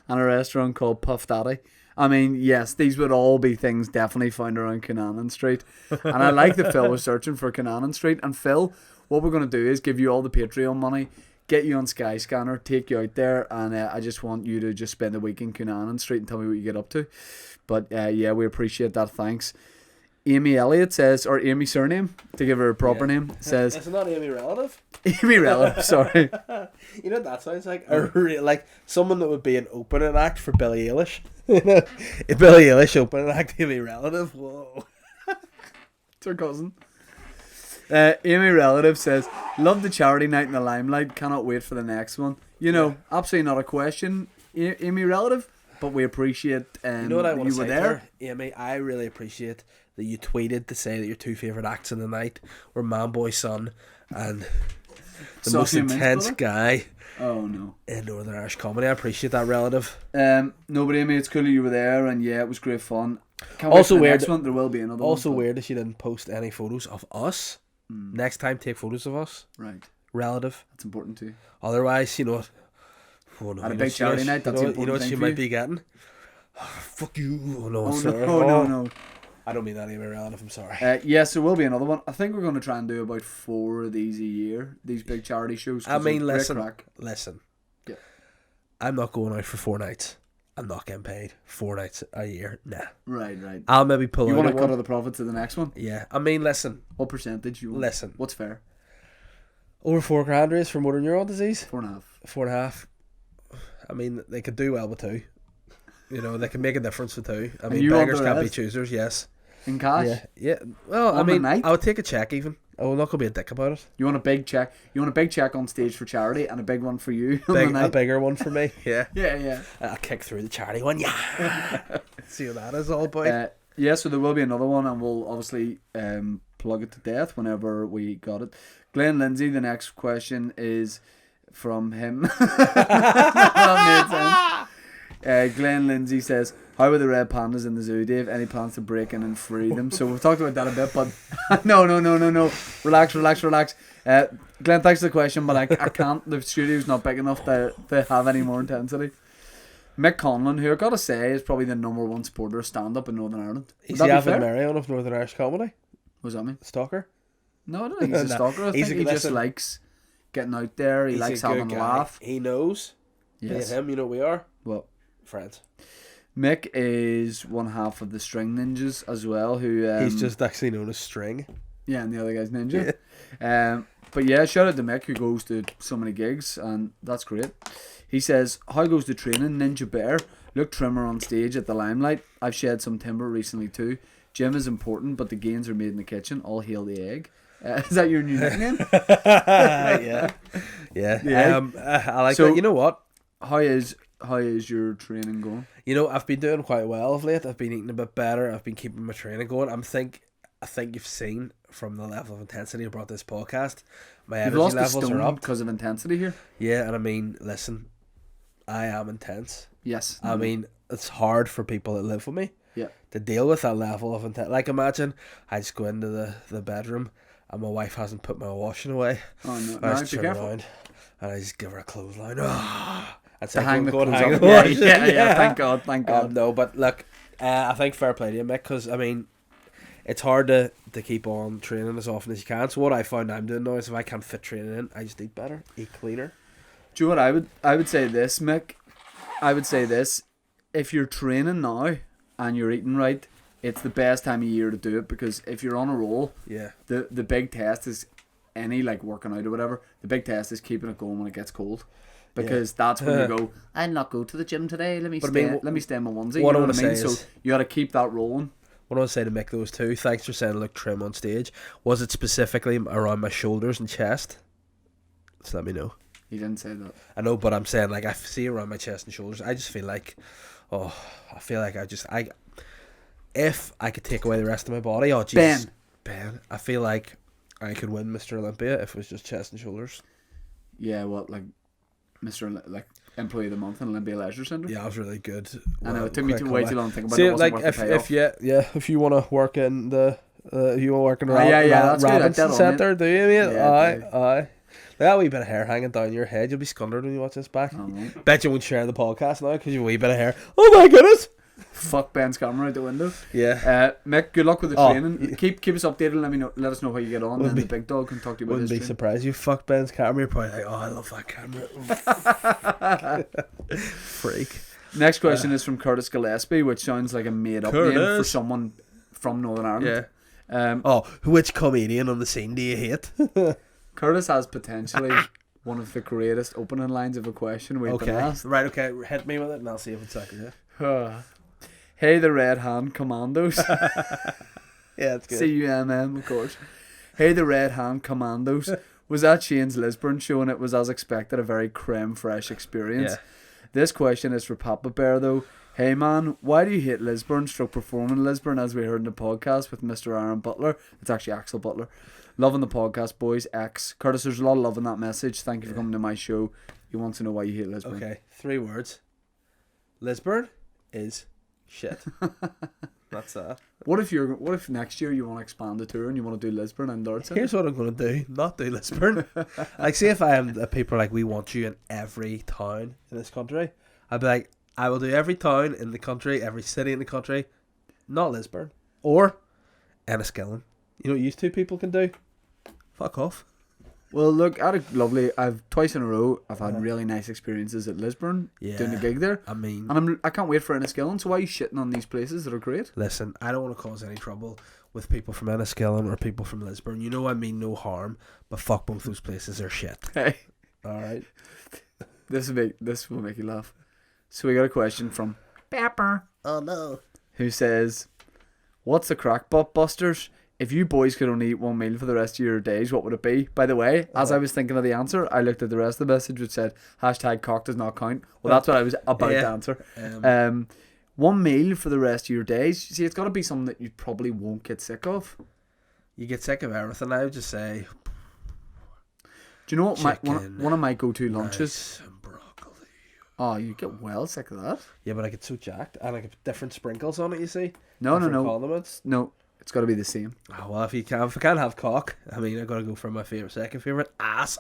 and a restaurant called Puff Daddy. I mean, yes, these would all be things definitely found around Cunanan Street. And I like that Phil was searching for Cunanan Street. And Phil, what we're going to do is give you all the Patreon money, get you on Skyscanner, take you out there, and I just want you to just spend the week in Cunanan Street and tell me what you get up to. But yeah, we appreciate that. Thanks. Amy Elliott says, or Amy surname, to give her a proper name, says, It's not Amy relative. Amy Relative, sorry. You know what that sounds like? Like someone that would be an opening act for Billie Eilish. If Billie Eilish opening act, Amy relative. Whoa. It's her cousin. Amy Relative says, love the charity night in the Limelight, cannot wait for the next one. Absolutely not a question, Amy Relative, but we appreciate You know what I that want you to were say there. there, Amy? I really appreciate that you tweeted to say that your two favourite acts in the night were Man Boy Son and the most Saucy Mince intense Brother? guy Oh no. in Northern Irish comedy. I appreciate that, relative. No, but Amy, it's cool that you were there, and yeah, it was great fun. Can't Also wait for the weird- next one. There will be another Also one. weird that she didn't post any photos of us. Next time, take photos of us. Right, Relative. that's important too. Otherwise, you know what? Oh, no, At a you big know- charity night, that's the you know important what thing she for might you. be getting? Fuck you. Oh, no, Oh sorry. no. I don't mean that even, relative. I'm sorry. Yes, there will be another one. I think we're going to try and do about 4 of these a year. These big charity shows. 'cause I mean, they're great listen. crack. Listen. Yeah. I'm not going out for 4 nights. I'm not getting paid 4 nights a year. Nah. Right. I'll maybe pull You out want of to cut one. of the profit to the next one? Yeah. I mean, listen. What percentage you want? Listen. What's fair? Over 4 grand raise for motor neuron disease. 4.5. 4.5. I mean, they could do well with 2. They can make a difference with 2. I mean, you want beggars the can't be rest? choosers, yes. In cash? Yeah. Well, I On the mean, night? I would take a check even. I'm not going to be a dick about it. You want a big check? You want a big check on stage for charity and a big one for you on the A night? bigger one for me. Yeah. Yeah. I'll kick through the charity one. Yeah. See what that is all about. Yeah, so there will be another one, and we'll obviously plug it to death whenever we got it. Glenn Lindsay, the next question is from him. That made sense. Glenn Lindsay says, how are the red pandas in the zoo, Dave? Any plans to break in and free them? So we've talked about that a bit, but no. Relax. Glenn, thanks for the question, but I can't. The studio's not big enough to have any more intensity. Mick Conlon, who I gotta say is probably the #1 supporter of stand-up in Northern Ireland. Would He's that the be Avon fair? Marion of Northern Irish comedy. What does that mean? Stalker. No, I don't think he's a No, stalker. I he's think a- he just listen. likes getting out there. He He's likes a good having a guy. laugh. He knows. Yes. Me and him, you know what we are? Well, Friends. Mick is one half of the String Ninjas as well. Who He's just actually known as String. yeah, and the other guy's Ninja. But yeah, shout out to Mick who goes to so many gigs, and that's great. He says, how goes the training, Ninja Bear? Look trimmer on stage at the Limelight. I've shed some timber recently too. Gym is important, but the gains are made in the kitchen. All hail the egg. Is that your new nickname? Yeah. I like So- that. You know what? How is your training going? You know, I've been doing quite well of late. I've been eating a bit better. I've been keeping my training going. I think you've seen from the level of intensity I brought this podcast. My You've energy lost a levels are stone up. because of intensity here. Yeah, and I mean, listen, I am intense. Yes. I mean, it's hard for people that live with me Yeah. to deal with that level of intensity. Like, imagine I just go into the bedroom and my wife hasn't put my washing away. Oh no! I No, just be turn careful. around and I just give her a clothesline. That's To like hang the go and clothes hang up. the Yeah, washing. yeah. Thank God. No, but look, I think fair play to you, Mick, because I mean, it's hard to keep on training as often as you can. So what I found I'm doing now is if I can't fit training in, I just eat better, eat cleaner. Do you know what I would say this, Mick? I would say this. If you're training now and you're eating right, it's the best time of year to do it, because if you're on a roll, the big test is any like working out or whatever. The big test is keeping it going when it gets cold, because that's when you go, I'll not go to the gym today. Let me stay in my onesie. What you know I what I mean? say So you got to keep that rolling. What I want to say to Mick those two, thanks for saying look trim on stage. Was it specifically around my shoulders and chest? Just let me know. He didn't say that. I know, but I'm saying like I see around my chest and shoulders. I just feel like, if I could take away the rest of my body, Ben, I feel like I could win Mr. Olympia if it was just chest and shoulders. Yeah, what, like Mr. like Employee of the Month in Olympia Leisure Centre? Yeah, I was really good. I know, it took me way too long to think about it. It like wasn't worth the payoff. if you want to work in the that's Robinson good. Centre, do you, mate? Yeah, aye. That wee bit of hair hanging down your head, you'll be scunnered when you watch this back. Bet you won't share the podcast now because you have a wee bit of hair. Oh my goodness! Fuck Ben's camera out the window. Yeah. Mick, good luck with the training. Keep us updated. Let us know how you get on. And the big dog can talk to you about his training. Wouldn't be surprised. You fuck Ben's camera. You're probably like, oh, I love that camera. Freak. Next question is from Curtis Gillespie, which sounds like a made up name for someone from Northern Ireland. Yeah. Which comedian on the scene do you hate? Curtis has potentially one of the greatest opening lines of a question we've been asked. Right, okay, hit me with it and I'll see if it's accurate. Hey, the Red Hand Commandos. Yeah, it's good. CUMM, of course. Hey, the Red Hand Commandos. Was at Shane's Lisburn show, and it was, as expected, a very creme fraiche experience. Yeah. This question is for Papa Bear, though. Hey, man, why do you hate Lisburn, perform in Lisburn, as we heard in the podcast with Mr. Aaron Butler? It's actually Axel Butler. Loving the podcast, boys. X. Curtis, there's a lot of love in that message. Thank you for coming to my show. He wants to know why you hate Lisburn. Okay, 3 words. Lisburn is shit. That's that. What if next year you want to expand the tour and you want to do Lisburn and Darts? Here's what I'm going to do. Not do Lisburn. Like, see if I am the people like, we want you in every town in this country. I'd be like, I will do every town in the country, every city in the country. Not Lisburn. Or Enniskillen. You know what you two people can do? Fuck off. Well, look, I've twice in a row, I've had really nice experiences at Lisburn doing the gig there. I mean, and I can't wait for Enniskillen. So why are you shitting on these places that are great? Listen, I don't want to cause any trouble with people from Enniskillen or people from Lisburn. You know I mean no harm, but fuck, both those places are shit. Hey, all right. This will make you laugh. So we got a question from Pepper. Oh no. Who says, "What's the crack, butt busters? If you boys could only eat one meal for the rest of your days, what would it be?" By the way, as I was thinking of the answer, I looked at the rest of the message which said #cock does not count. Well, that's what I was about to answer. One meal for the rest of your days. See, it's got to be something that you probably won't get sick of. You get sick of everything. I would just say. Do you know what one of my go-to lunches? Rice and broccoli. Oh, you get well sick of that. Yeah, but I get so jacked, and I get different sprinkles on it. You see? No. Condiments. No. It's got to be the same. Oh, well, if I can't have cock, I mean, I gotta go for my second favorite ass.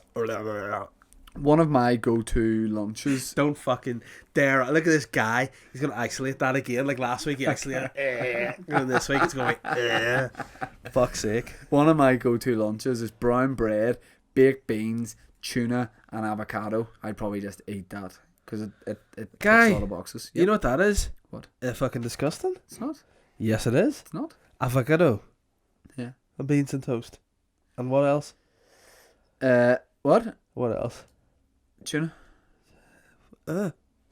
One of my go-to lunches. Don't fucking dare! Look at this guy. He's gonna isolate that again. Like last week, he isolated. And this week, it's gonna be. Fuck's sake! One of my go-to lunches is brown bread, baked beans, tuna, and avocado. I'd probably just eat that because it ticks a lot of boxes. Yep. You know what that is? What? Fucking disgusting. It's not. Yes, it is. It's not. Avocado. Yeah. And beans and toast. And what else? What? What else? Tuna.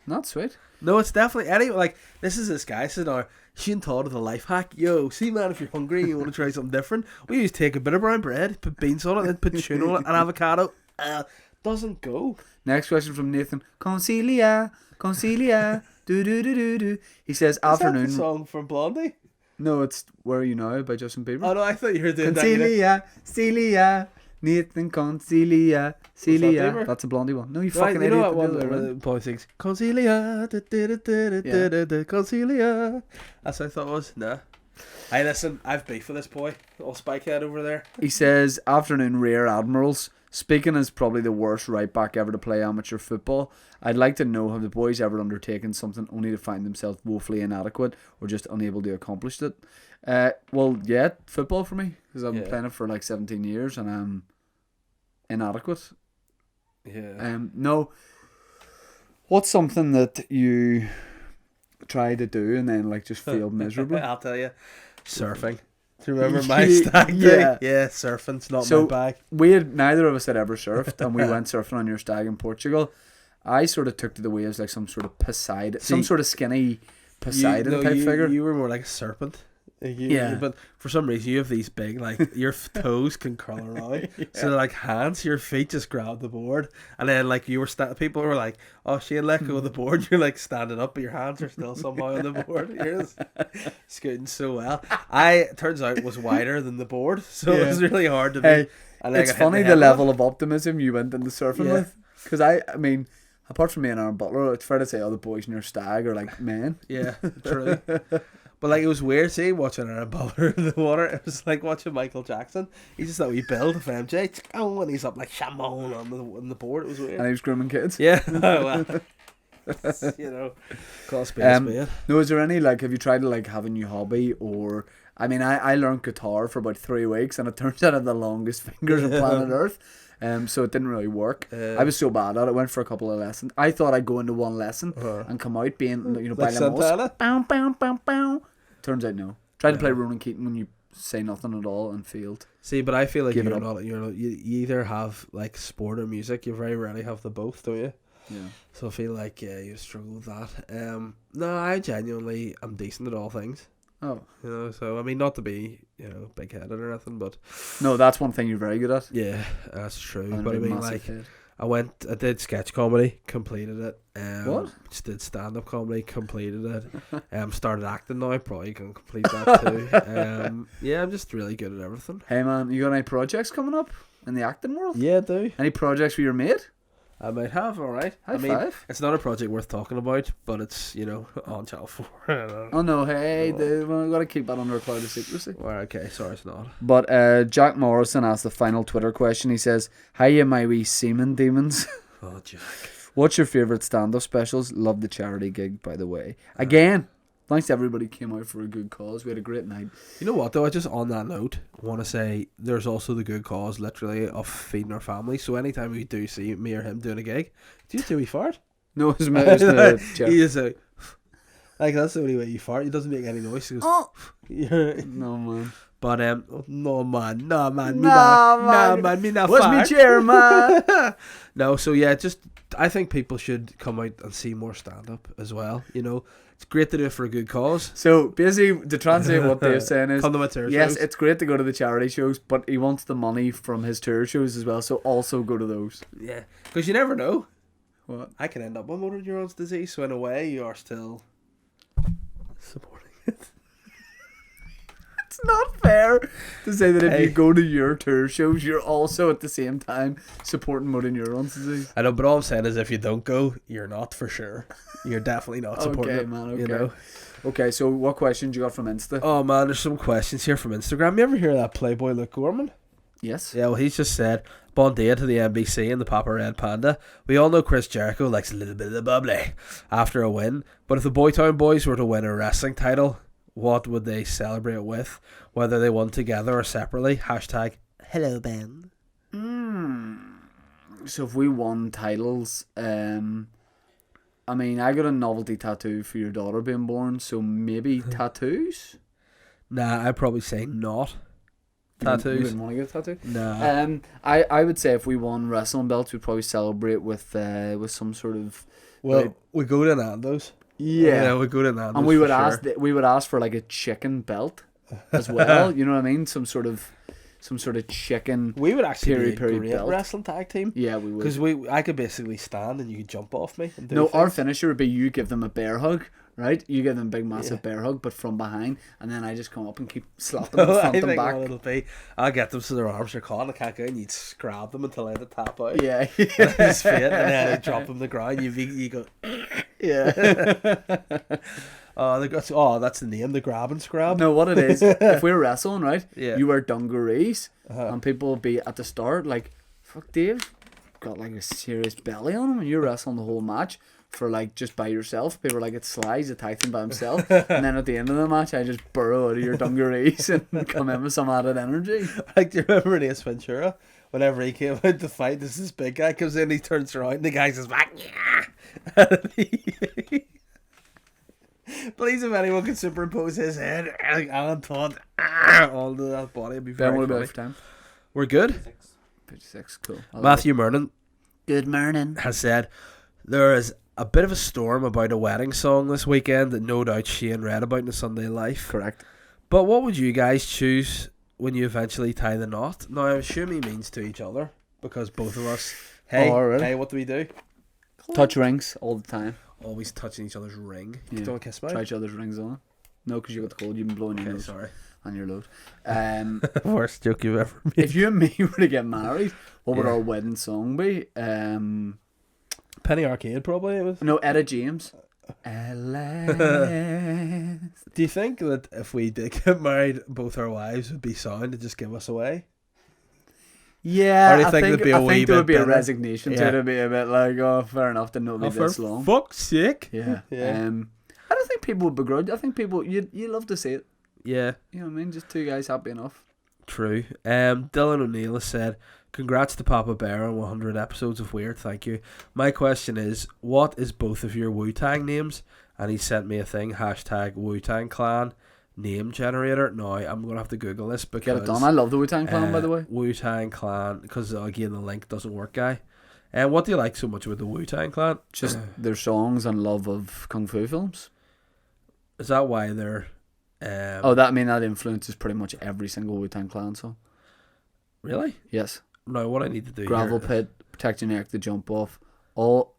Not sweet. No, it's definitely like this is this guy saying, "Or Shane Todd with a life hack. Yo, see man, if you're hungry and you want to try something different, we just take a bit of brown bread, put beans on it, then put tuna on it, and avocado. Doesn't go." Next question from Nathan. Concilia, do do do do do. He says, "Afternoon." Is that the song from Blondie? No, it's "Where Are You Now" by Justin Bieber. Oh no, I thought you were doing Celia, Nathan Concilia, Celia. That's a Blondie one. No, you fucking idiot. You know what one where the boy sings Concilia, Concilia. That's what I thought it was. Nah. Hey, listen, I've beef with this boy, old Spikehead over there. He says, "Afternoon, Rear Admirals. Speaking as probably the worst right back ever to play amateur football, I'd like to know, have the boys ever undertaken something only to find themselves woefully inadequate or just unable to accomplish it? Well, yeah, football for me, because I've been playing it for like 17 years and I'm inadequate. Yeah. No. What's something that you try to do and then like just failed miserably? I'll tell you. Surfing. Do you remember my stag Yeah. day? Yeah, surfing's not So, my bag. Neither of us had ever surfed, and we went surfing on your stag in Portugal. I sort of took to the waves like some sort of Poseidon, some sort of skinny Poseidon type figure. You were more like a serpent. Yeah. But for some reason you have these big, like, your toes can curl around. So they're like hands, your feet just grab the board. And then, like, you were people were like, oh, Shane, let go of the board. You're like standing up, but your hands are still somehow on the board. You're just scooting so well. Turns out, was wider than the board. So it was really hard to be. Hey, And then it's I got hit in funny the the head level with of optimism you went into surfing Yeah. with. Because I mean, apart from me and Aaron Butler, it's fair to say all the boys in your stag are like men. it. Yeah, true. But like, it was weird, see, watching Aaron Butler in the water. It was like watching Michael Jackson. He's just that wee build of MJ. Oh, and he's up like Shamon on the board. It was weird. And he was grooming kids. Yeah, well, you know, call spade a spade. No, is there any, like, have you tried to like have a new hobby? Or I mean, I learned guitar for about 3 weeks and it turns out I have the longest fingers on planet Earth. So it didn't really work. I was so bad at it. I went for a couple of lessons. I thought I'd go into one lesson and come out being, you know, by Like the most. Santana? Bow, bow, bow, bow. Turns out no. Tried to play Ronan Keating when you say nothing at all and failed. See, but I feel like Give it you're up. not. You either have like sport or music. You very rarely have the both, do you? Yeah. So I feel like you struggle with that. No, I genuinely am decent at all things. Oh. You know, so I mean, not to be big headed or anything, but No, that's one thing you're very good at. yeah, that's true. I'm But a I mean, massive like, head. I did sketch comedy, completed it. What? Just did stand up comedy, completed it. Started acting now, probably can complete that too. Yeah, I'm just really good at everything. Hey man, you got any projects coming up in the acting world? Yeah, I do. Any projects with your mate? I might have, alright. High I mean, five. it's not a project worth talking about, but it's, on Channel 4. Oh no, hey, dude, we gotta keep that under a cloud of secrecy. Well, okay, sorry, it's not. But Jack Morrison asked the final Twitter question. He says, "Hiya, my wee semen demons. Oh, Jack. What's your favourite stand-up specials? Love the charity gig, by the way. Again, thanks to everybody who came out for a good cause. We had a great night. You know what, though? I just, on that note, want to say there's also the good cause, literally, of feeding our family. So anytime we do see me or him doing a gig, do you do we fart? No, it's the chair. He is a... Like, that's the only way you fart. He doesn't make any noise. He goes... Oh. Yeah. No, man. But, no, man. Me Nah, man. Me not What's fart. me chair, man? No, so yeah, just I think people should come out and see more stand up as well. It's great to do it for a good cause. So basically, to translate what Dave's saying is, Come to my tour yes, shows. it's great to go to the charity shows, but he wants the money from his tour shows as well. So also go to those. Yeah, because you never know. What? I can end up with motor neurons disease, so in a way, you are still supporting it. It's not fair to say that if Hey. you go to your tour shows, you're also at the same time supporting motor neurons disease. I know, but all I'm saying is, if you don't go, you're not for sure. You're definitely not supporting Okay, it. man. You Okay. know. Okay. So what questions you got from Insta? Oh man, there's some questions here from Instagram. You ever hear of that Playboy Luke Gorman? Yes. Yeah, well, he's just said, bon dia to the NBC and the Papa Red Panda. We all know Chris Jericho likes a little bit of the bubbly after a win, but if the Boytown Boys were to win a wrestling title, what would they celebrate with? Whether they won together or separately? Hashtag Hello Ben. So if we won titles, I mean, I got a novelty tattoo for your daughter being born, so maybe tattoos. Nah, I'd probably say not. You Tattoos. wouldn't want to get a tattoo. Nah. I would say if we won wrestling belts, we'd probably celebrate with some sort of Well, we go to Nando's. yeah. we go to Nando's. And we would for ask sure. we would ask for like a chicken belt as well. You know what I mean? Some sort of chicken. We would actually Peri be a Peri great belt. wrestling tag team. Yeah, we would. Because I could basically stand and you could jump off me. And do No, our things. finisher would be you give them a bear hug, right? You give them a big massive bear hug, but from behind, and then I just come up and keep slapping them I front and think back. what it'll be, I'll get them so their arms are caught and I can't go and you'd grab them until I had to tap out. Yeah, His feet, and then I drop them to the ground. You go, yeah. that's the name, the grab and scrab. No, what it is, if we're wrestling, right? Yeah. You wear dungarees, Uh-huh. and people will be at the start like fuck, Dave got like a serious belly on him, and you're wrestling the whole match for like just by yourself. People were like, it's Sly, he's attacking by himself. And then at the end of the match, I just burrow out of your dungarees and come in with some added energy. Like, do you remember in Ace Ventura? Whenever he came out to fight, this big guy comes in, he turns around, and the guy's just back. Please, if anyone can superimpose his head, Alan Todd, onto that body, it'd be Ben, very what about funny. for time? We're good. 56, cool. Matthew Mernon Good morning. has said there is a bit of a storm about a wedding song this weekend that no doubt Shane read about in the Sunday Life. Correct. But what would you guys choose when you eventually tie the knot? Now, I assume he means to each other, because both of us, hey, Oh, really? hey, what do we do? Touch rings all the time. Always touching each other's ring. Yeah. Don't kiss me. Try each other's rings on. No, because you got the cold. You've been blowing your Okay, nose sorry. on your load. Worst joke you've ever made. If you and me were to get married, what would Yeah. our wedding song be? Penny Arcade, probably it was. No, Etta James. Alas. Do you think that if we did get married, both our wives would be sound to just give us away? Yeah, Or do you I think think, there'd be a I wee think there would bit be a better? resignation to Yeah. it. It'd be a bit like, oh, fair enough, didn't know it'd be For this long. fuck's sake. Yeah. Yeah. I don't think people would begrudge. I think people, you love to see it. Yeah, You know what I mean? Just two guys happy enough. true. Dylan O'Neill has said, congrats to Papa Bear on 100 episodes of Weird, thank you. My question is, what is both of your Wu-Tang names? And he sent me a thing, hashtag Wu-Tang Clan name generator. Now, I'm going to have to Google this because... Get it done. I love the Wu-Tang Clan, by the way. Wu-Tang Clan, because again, the link doesn't work, guy. And what do you like so much with the Wu-Tang Clan? Just their songs and love of kung fu films. Is that why they're... that influences pretty much every single Wu-Tang Clan song. Really? Yes. No, what I need to do Gravel here... Pit, Protect Your Neck, The Jump Off, all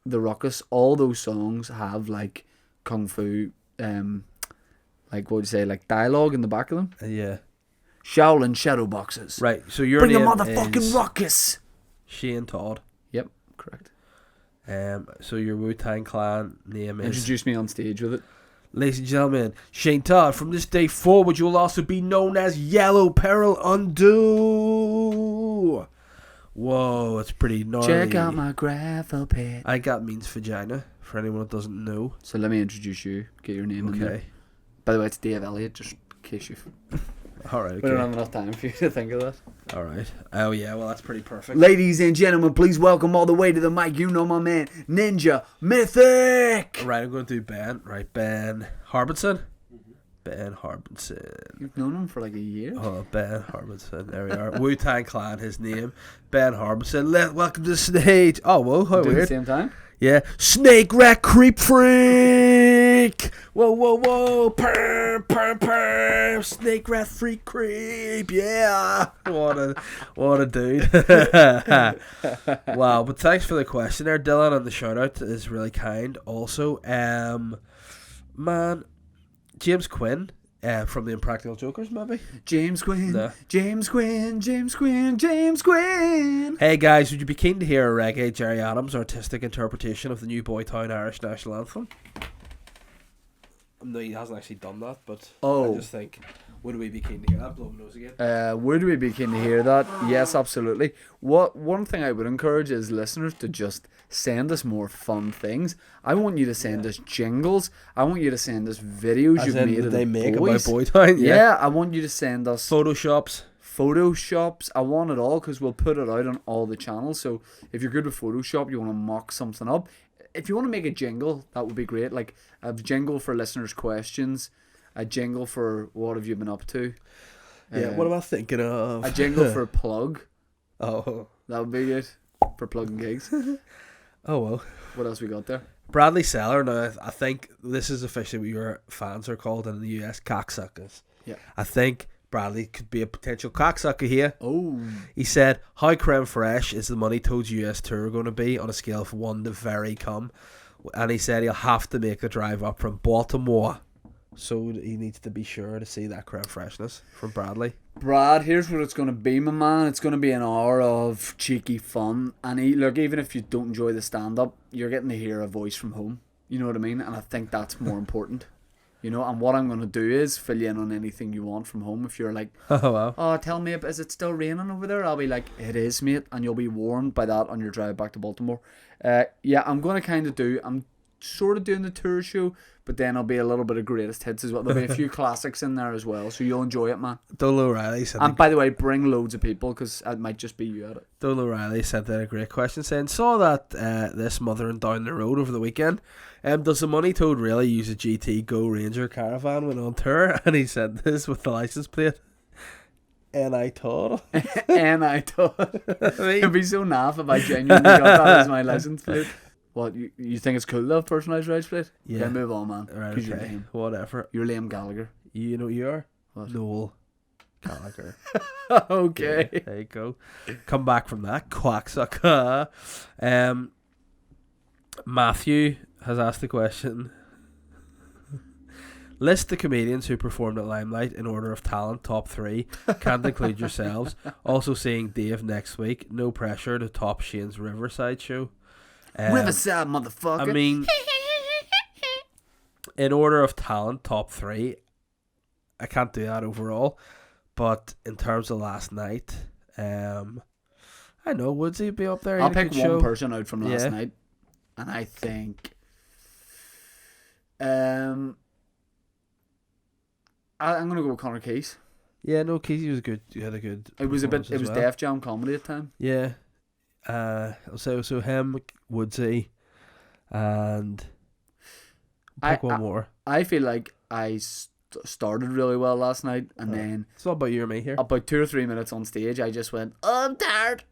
the Ruckus, all those songs have like kung fu, like what would you say, like dialogue in the back of them. Yeah. Shaolin shadow boxes. Right, so your Bring the name motherfucking is ruckus. Shane Todd. Yep, correct. So your Wu-Tang Clan name is... Introduce me on stage with it. Ladies and gentlemen, Shane Todd. From this day forward, you will also be known as Yellow Peril Undo. Whoa, it's pretty gnarly. Check out my gravel pit. I got means vagina, for anyone that doesn't know. So let me introduce you. Get your name in there. Okay. By the way, it's Dave Elliott, just in case you... Alright, We don't have okay. enough time for you to think of that. Alright. Oh yeah, well that's pretty perfect. Ladies and gentlemen, please welcome all the way to the mic. You know my man, Ninja Mythic. Right, I'm going to do Ben. Right, Ben Harbinson. Ben Harbinson. You've known him for like a year. Oh, Ben Harbinson. There we are. Wu-Tang Clan, his name. Ben Harbinson. Welcome to the stage. Oh, whoa, how Doing at the weird. same time. Yeah. Snake Rat Creep Freak. Whoa, whoa, whoa. Perm, perm, perm. Snake Rat Freak Creep. Yeah. What a dude. Wow. But thanks for the question there, Dylan, and the shout out is really kind. Also, man, James Quinn. From the Impractical Jokers, maybe? James Quinn, No. James Quinn, James Quinn, James Quinn. Hey guys, would you be keen to hear a reggae Jerry Adams artistic interpretation of the new Boytown Irish national anthem? No, he hasn't actually done that, but Oh. I just think, would we be keen to hear that? Blow my nose again. Would we be keen to hear that? Yes, absolutely. One thing I would encourage is listeners to just send us more fun things. I want you to send us jingles. I want you to send us videos As you've in, made that of they the make boys. about Boytown? Yeah, I want you to send us Photoshops. Photoshops. I want it all because we'll put it out on all the channels. So if you're good with Photoshop, you want to mock something up. If you want to make a jingle, that would be great. Like a jingle for listeners' questions, a jingle for what have you been up to. Yeah, what am I thinking of? A jingle for plug. Oh. That would be good for plugging gigs. Oh well. What else we got there? Bradley Seller, now I think this is officially what your fans are called in the US, cocksuckers. Yeah. I think Bradley could be a potential cocksucker here. Oh, He said, how creme fresh is the Money Toads US tour going to be on a scale of 1 to very come? And he said he'll have to make the drive up from Baltimore. So he needs to be sure to see that creme freshness from Bradley. Brad, here's what it's going to be, my man. It's going to be an hour of cheeky fun. And look, even if you don't enjoy the stand-up, you're getting to hear a voice from home. You know what I mean? And I think that's more important. You know, and what I'm going to do is fill you in on anything you want from home. If you're like, Oh, wow. oh, tell me, is it still raining over there? I'll be like, it is, mate. And you'll be warned by that on your drive back to Baltimore. Yeah, I'm going to kind of I'm sort of doing the tour show, but then there'll be a little bit of greatest hits as well. There'll be a few classics in there as well, so you'll enjoy it, man. Dolo Riley said, And by the way, bring loads of people, because it might just be you at it. Dolo Riley sent in a great question saying, saw that this mothering down the road over the weekend. Does the Money Toad really use a GT Go Ranger caravan when on tour? And he said this with the license plate. And I thought. And I thought. It'd be so naff if I genuinely got that as my license plate. What, you think it's cool to have personalised rights plate? Yeah. Okay, move on, man. Right, Because you're okay. lame. Whatever. You're Liam Gallagher. You know what you are? What? Noel Gallagher. Okay. Yeah, there you go. Come back from that, quacksucker. Matthew has asked the question. List the comedians who performed at Limelight in order of talent, top 3. Can't include yourselves. Also seeing Dave next week. No pressure to top Shane's Riverside show. Riverside, motherfucker. I mean, in order of talent, top 3. I can't do that overall. But in terms of last night, I know, Woodsy be up there. I'll He had a pick good one show. person out from last Yeah. night. And I think... I'm going to go with Connor Case. Yeah, no, Casey was good. You had a good. It was performance as well. Def Jam comedy at the time. Yeah. So him, Woodsy, and pick one more. I feel like I started really well last night, and then It's not about you or me here. about 2 or 3 minutes on stage, I just went, oh, I'm tired.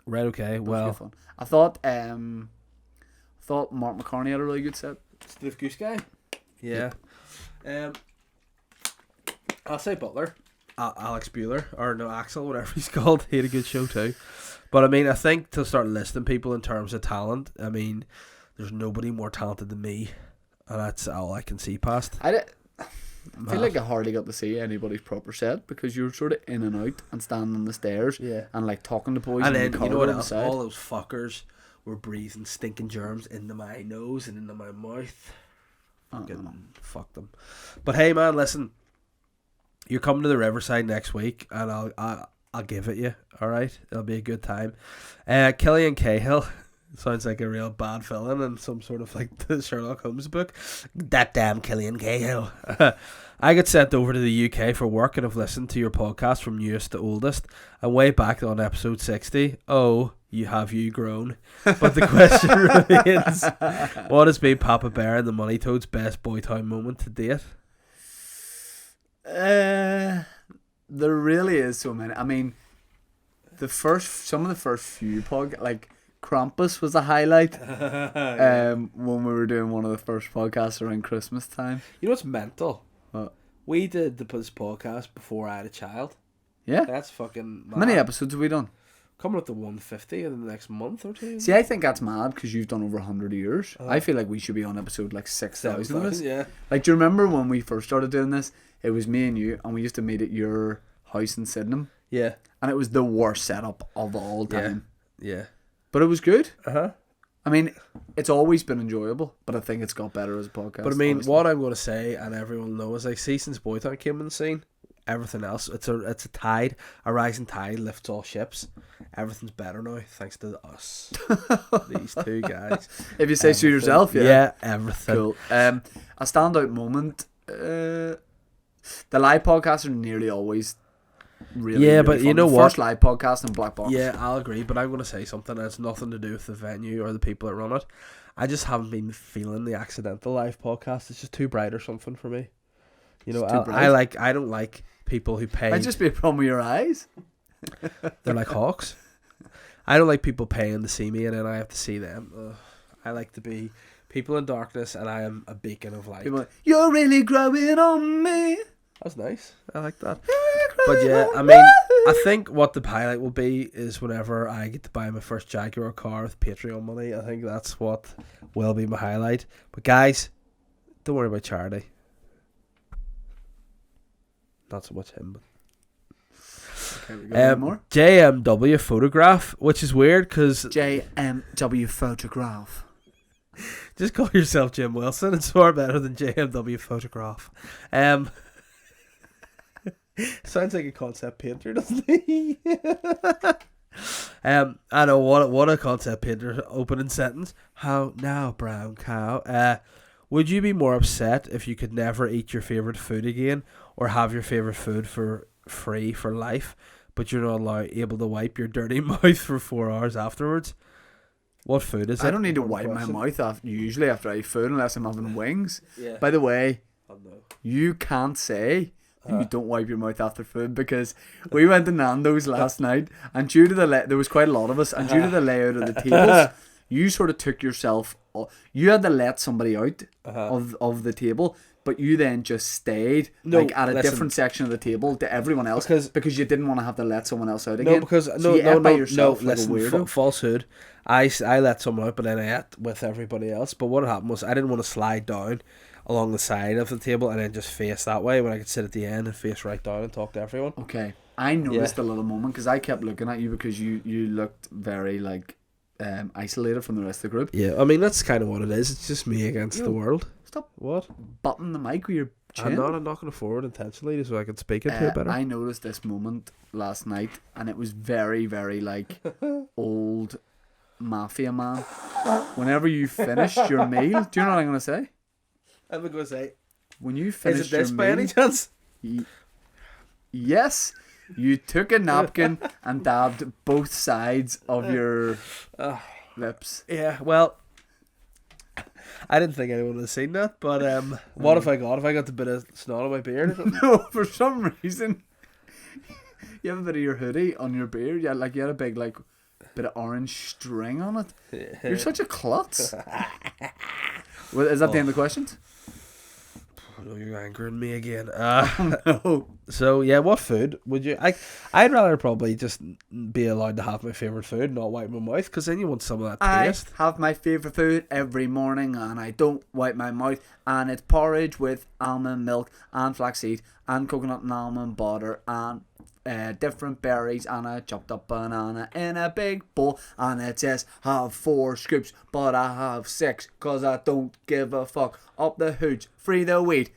Right. Okay. It was Well, good fun. I thought Mark McCartney had a really good set. Stiff Goose Guy. Yeah. I'll say Butler. Alex Bueller, or no, Axel, whatever he's called. He had a good show too. But I mean, I think to start listing people in terms of talent, I mean, there's nobody more talented than me, and that's all I can see past. I feel like I hardly got to see anybody's proper set, because you were sort of in and out and standing on the stairs, Yeah. and like talking to boys. And in then, the you know what corridor else? beside. All those fuckers were breathing stinking germs into my nose and into my mouth. Fucking fuck them. But hey, man, listen. You're coming to the Riverside next week, and I'll give it you. All right, it'll be a good time. Killian Cahill sounds like a real bad villain in some sort of like the Sherlock Holmes book. That damn Killian Cahill. I got sent over to the UK for work and have listened to your podcast from newest to oldest. I'm way back on episode 60. Oh, you grown? But the question remains: what has been Papa Bear and the Money Toad's best Boytown moment to date? There really is so many. I mean, some of the first few like Krampus was a highlight. When we were doing one of the first podcasts around Christmas time. You know what's mental? What? We did this podcast before I had a child. Yeah. That's fucking mad. How many episodes have we done? Coming up to 150 in the next month or two. See, I think that's mad, because you've done over 100 years. I feel like we should be on episode like 6,000 of this. Yeah. Like, do you remember when we first started doing this? It was me and you, and we used to meet at your house in Sydenham. Yeah. And it was the worst setup of all time. Yeah. But it was good. Uh-huh. I mean, it's always been enjoyable, but I think it's got better as a podcast. But I mean, honestly. what I'm going to say, and everyone knows, like, see, since Boytown came on the scene, everything else, it's a tide, a rising tide lifts all ships. Everything's better now, thanks to us. These two guys. If you say so yourself, yeah. Yeah, everything. Cool. A standout moment. The live podcasts are nearly always really, Yeah, really but fun. you know The what? First live podcast in Black Box. Yeah, I'll agree, but I'm going to say something that's nothing to do with the venue or the people that run it. I just haven't been feeling the accidental live podcast. It's just too bright or something for me. You know, It's too bright? I don't like people who pay. Might just be a problem with your eyes. They're like hawks. I don't like people paying to see me and then I have to see them. Ugh. I like to be people in darkness, and I am a beacon of light. People are like, you're really growing on me. That's nice. I like that. But yeah, I mean, I think what the highlight will be is whenever I get to buy my first Jaguar car with Patreon money. I think that's what will be my highlight. But guys, don't worry about charity. Not so much him, but Okay, we got one more. JMW photograph, which is weird because JMW photograph. Just call yourself Jim Wilson. It's far better than JMW Photograph. Sounds like a concept painter, doesn't he? I know what a concept painter opening sentence. How now, brown cow? Would you be more upset if you could never eat your favorite food again, or have your favorite food for free for life, but you're not able to wipe your dirty mouth for 4 hours afterwards? What food is it? I don't need to wipe my mouth usually after I eat food unless I'm having wings. Yeah. By the way, Oh, no. you can't say you don't wipe your mouth after food, because we went to Nando's last night, and due to there was quite a lot of us, and due to the layout of the tables, you sort of took yourself. You had to let somebody out of the table, but you then just stayed at a different section of the table to everyone else because you didn't want to have to let someone else out again. No, because so you ate by yourself like listen, a weirdo. Falsehood. I let someone out, but then I ate with everybody else. But what happened was I didn't want to slide down along the side of the table and then just face that way when I could sit at the end and face right down and talk to everyone. Okay, I noticed a little moment because I kept looking at you because you looked very isolated from the rest of the group. Yeah, I mean that's kind of what it is. It's just me against the world. Stop What? butting the mic with your chin. I'm not going to forward intentionally so I can speak into it better. I noticed this moment last night, and it was very, very old mafia man. Whenever you finished your meal, do you know what I'm going to say? I'm going to say, when you is finished it this your by meal, any chance? yes, you took a napkin and dabbed both sides of your lips. Yeah, well, I didn't think anyone would have seen that, but what if I got the bit of snot on my beard or something? No, for some reason, you have a bit of your hoodie on your beard. Yeah, you had a big bit of orange string on it. You're such a klutz. Well, is that the end of the questions? Oh, you're angering me again. No. So yeah, what food would you? I'd rather probably just be allowed to have my favorite food, not wipe my mouth, because then you want some of that taste. I have my favourite food every morning and I don't wipe my mouth, and it's porridge with almond milk and flaxseed and coconut and almond butter and different berries and a chopped up banana in a big bowl, and it says have 4 scoops but I have 6 cause I don't give a fuck. Up the hooch, free the weed.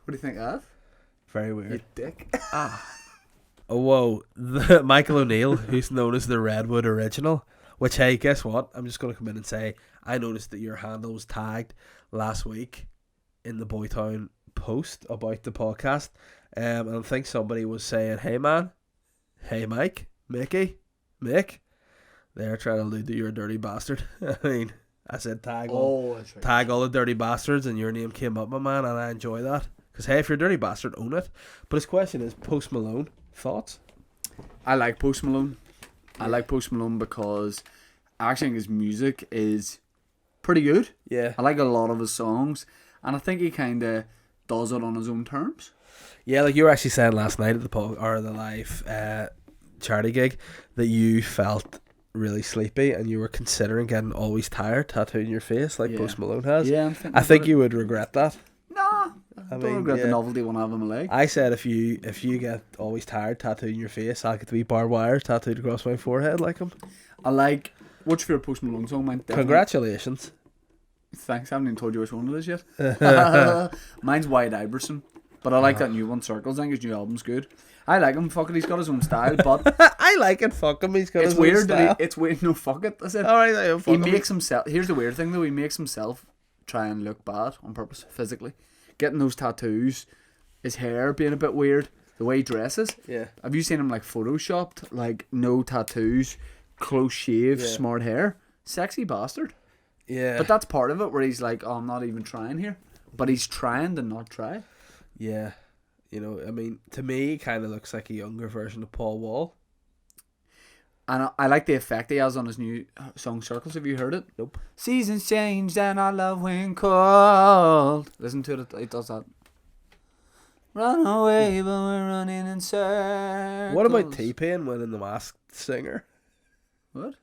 What do you think of that? Very weird. You dick. Oh, whoa. Michael O'Neill, who's known as the Redwood Original, which, hey, guess what? I'm just going to come in and say, I noticed that your handle was tagged last week in the Boytown post about the podcast. And I think somebody was saying, hey, man. Hey, Mike. Mickey. Mick. They're trying to do you're a dirty bastard. I mean, I said tag all the dirty bastards, and your name came up, my man, and I enjoy that. Because, hey, if you're a dirty bastard, own it. But his question is, Post Malone, thoughts? I like Post Malone. I like Post Malone because I actually think his music is pretty good. Yeah. I like a lot of his songs, and I think he kind of does it on his own terms. Yeah, like you were actually saying last night at the live charity gig that you felt really sleepy and you were considering getting Always Tired tattooed in your face like Post Malone has. Yeah, I think you would regret that. Nah, I don't regret the novelty when I have on my leg. I said if you get Always Tired tattooed in your face, I'll get to be barbed wire tattooed across my forehead like him. I like. What's your Post Malone song? Mine. Congratulations. Thanks. I haven't even told you which one it is yet. Mine's White Iverson, but I like that new one, Circles. I think his new album's good. I like him. Fuck it, he's got his own style, but I like it. Fuck him. He's got his own style. It's weird. No, fuck it. I said. All right, he makes himself. Here's the weird thing though. He makes himself try and look bad on purpose, physically. Getting those tattoos, his hair being a bit weird, the way he dresses. Yeah. Have you seen him photoshopped? No tattoos, close shave, smart hair. Sexy bastard. Yeah. But that's part of it where he's like, oh, I'm not even trying here. But he's trying to not try. Yeah. You know, I mean, to me, he kind of looks like a younger version of Paul Wall. And I like the effect he has on his new song Circles. Have you heard it? Nope. Seasons change and I love when cold. Listen to it. It does that. Run away, but we're running in circles. What about T-Pain winning The Masked Singer? What?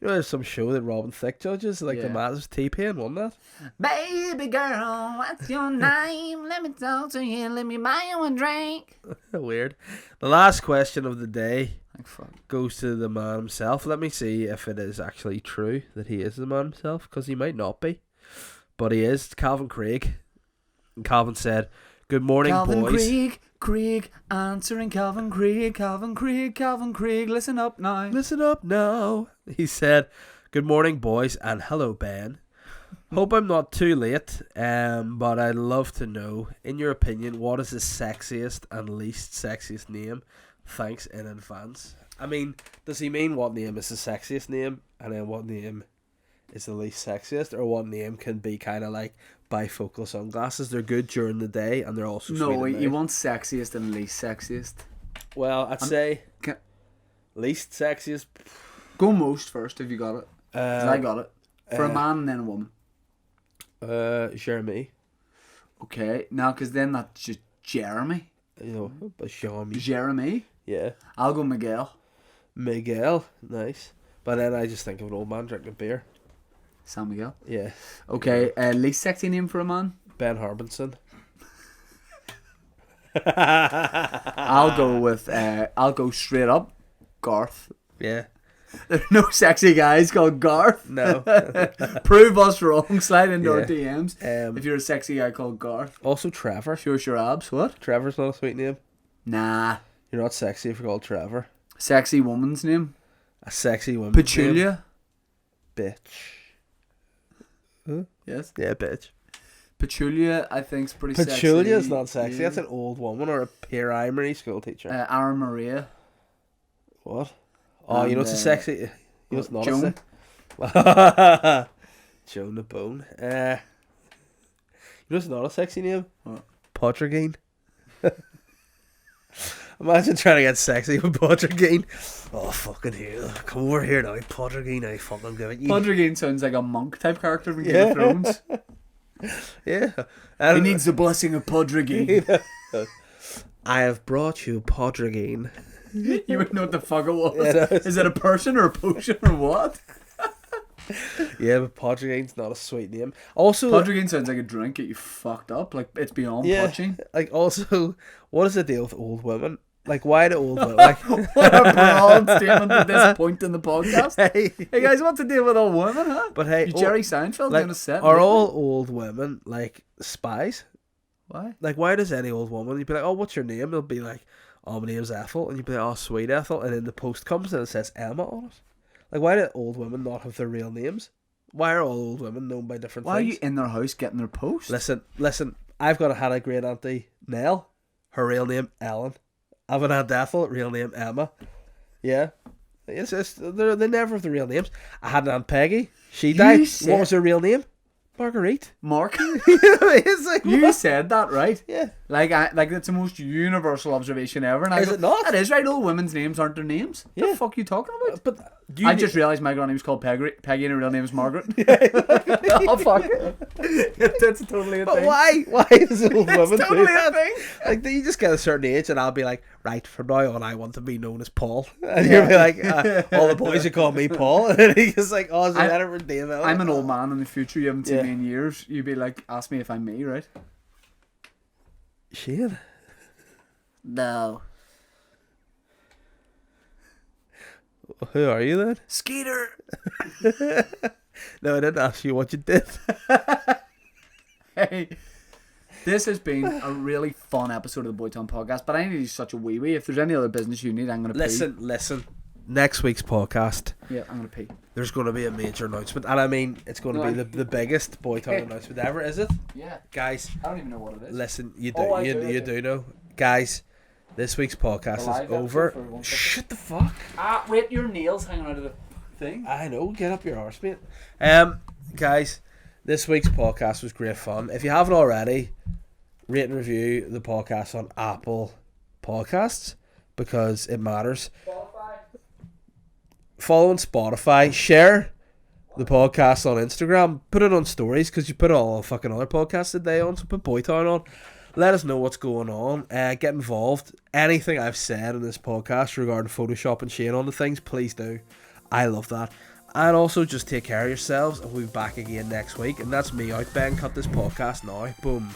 You know, there's some show that Robin Thicke judges, The Masked. T-Pain won that. Baby girl, what's your name? Let me talk to you. Let me buy you a drink. Weird. The last question of the day Like, fuck. goes to the man himself. Let me see if it is actually true that he is the man himself, because he might not be. But he is. Calvin Craig. And Calvin said, "Good morning, Calvin boys." Craig, answering Calvin Craig, listen up now. Listen up now. He said, "Good morning, boys, and hello, Ben. Hope I'm not too late, but I'd love to know, in your opinion, what is the sexiest and least sexiest name? Thanks in advance." I mean, does he mean what name is the sexiest name, and then what name is the least sexiest, or what name can be kind of like bifocal sunglasses? They're good during the day, and they're also No, sweet at he night. wants sexiest and least sexiest. Well, I'd say Can, least sexiest. go most first if you got it. 'Cause I got it. For a man and then a woman. Jeremy. Okay, now because then that's just Jeremy. You know, but Jeremy. Jeremy. Yeah. I'll go Miguel. Miguel, nice. But then I just think of an old man drinking beer. San Miguel. Yeah. Okay, least sexy name for a man? Ben Harbinson. I'll go straight up Garth. Yeah. There's no sexy guys called Garth. No. Prove us wrong. Slide into our Yeah. DMs. Um, If you're a sexy guy called Garth. Also Trevor. Show us your abs. What? Trevor's not a sweet name. Nah. You're not sexy if you're called Trevor. Sexy woman's name? A sexy woman. Petulia? Bitch. Huh? Yes. Yeah, bitch. Petulia, I think's pretty sexy. Petunia's not sexy. Yeah. That's an old woman or a primary school teacher. Aaron Maria. What? Oh, you know what's a sexy... You know what's not Joan. a Joan the Bone. You know what's not a sexy name? What? Pottergine. Imagine trying to get sexy with Pottergine. Oh, fucking hell. Come over here now, Pottergine. I fucking give it you. Podrigan sounds like a monk type character from Game Yeah. of Thrones. Yeah. He needs the blessing of Podrigan. I have brought you Pottergine. You would know what the fuck it was. Yeah, no. Is it a person or a potion or what? Yeah, but Pottergine's not a sweet name. Also, Podrigan sounds like a drink that you fucked up. Like, it's beyond punching. like, also, what is the deal with old women? Like, why do old women... Like, What a broad statement at this point in the podcast. hey, Hey guys, what's the deal with old women, huh? but hey, You Jerry Seinfeld like, doing a set? are all old women, like, spies? Why? Like, why does any old woman, you'd be like, oh, what's your name? They'll be like, oh, my name's Ethel. And you'd be like, oh, sweet Ethel. And then the post comes and it says Emma on it. Like, why do old women not have their real names? Why are all old women known by different Why are things? you in their house getting their post? Listen, I've had a great auntie, Nell. Her real name, Ellen. I've an aunt Ethel, real name, Emma. Yeah. They never have the real names. I had an aunt Peggy. She died. said- What was her real name? Marguerite. Mark, It's like, you what? said that right. Yeah. Like that's the most universal observation ever. And I Is go, it not? That is right. Old women's names aren't their names. Yeah. The fuck you talking about? But I just realised my grandname's called Peggy and her real name is Margaret. Oh fuck it. That's totally a But thing. why? Why is old It's women do totally a that? thing. Like, you just get a certain age, and I'll be like, right, from now on, I want to be known as Paul. And you'll be like, all the boys will call me Paul. And then he's just like, oh, is that for Dave? I'm an old man in the future. You haven't seen Yeah. me in years. You'd be like, ask me if I'm me, right? Shane. No. Who are you then? Skeeter. No, I didn't ask you what you did. Hey, this has been a really fun episode of the Boytown podcast, but I need to do such a wee. If there's any other business you need, I'm going to pee. Listen. Next week's podcast, Yeah, I'm going to pee. there's going to be a major announcement. And I mean, it's going to be the biggest Boytown announcement ever, is it? Yeah. Guys, I don't even know what it is. listen, you do, Oh, I you do. do know. Guys, this week's podcast The live is episode over. for 1 second. Shut the fuck. Ah, wait, your nails hanging out of the thing. I know, get up your arse, mate. Guys, this week's podcast was great fun. If you haven't already, rate and review the podcast on Apple Podcasts because it matters. Follow on Spotify. Share the podcast on Instagram. Put it on stories because you put all the fucking other podcasts today on. So put Boytown on. Let us know what's going on. Get involved. Anything I've said in this podcast regarding Photoshop and Shane on the things, please do. I love that. And also just take care of yourselves. And we'll be back again next week. And that's me out. Ben, cut this podcast now. Boom.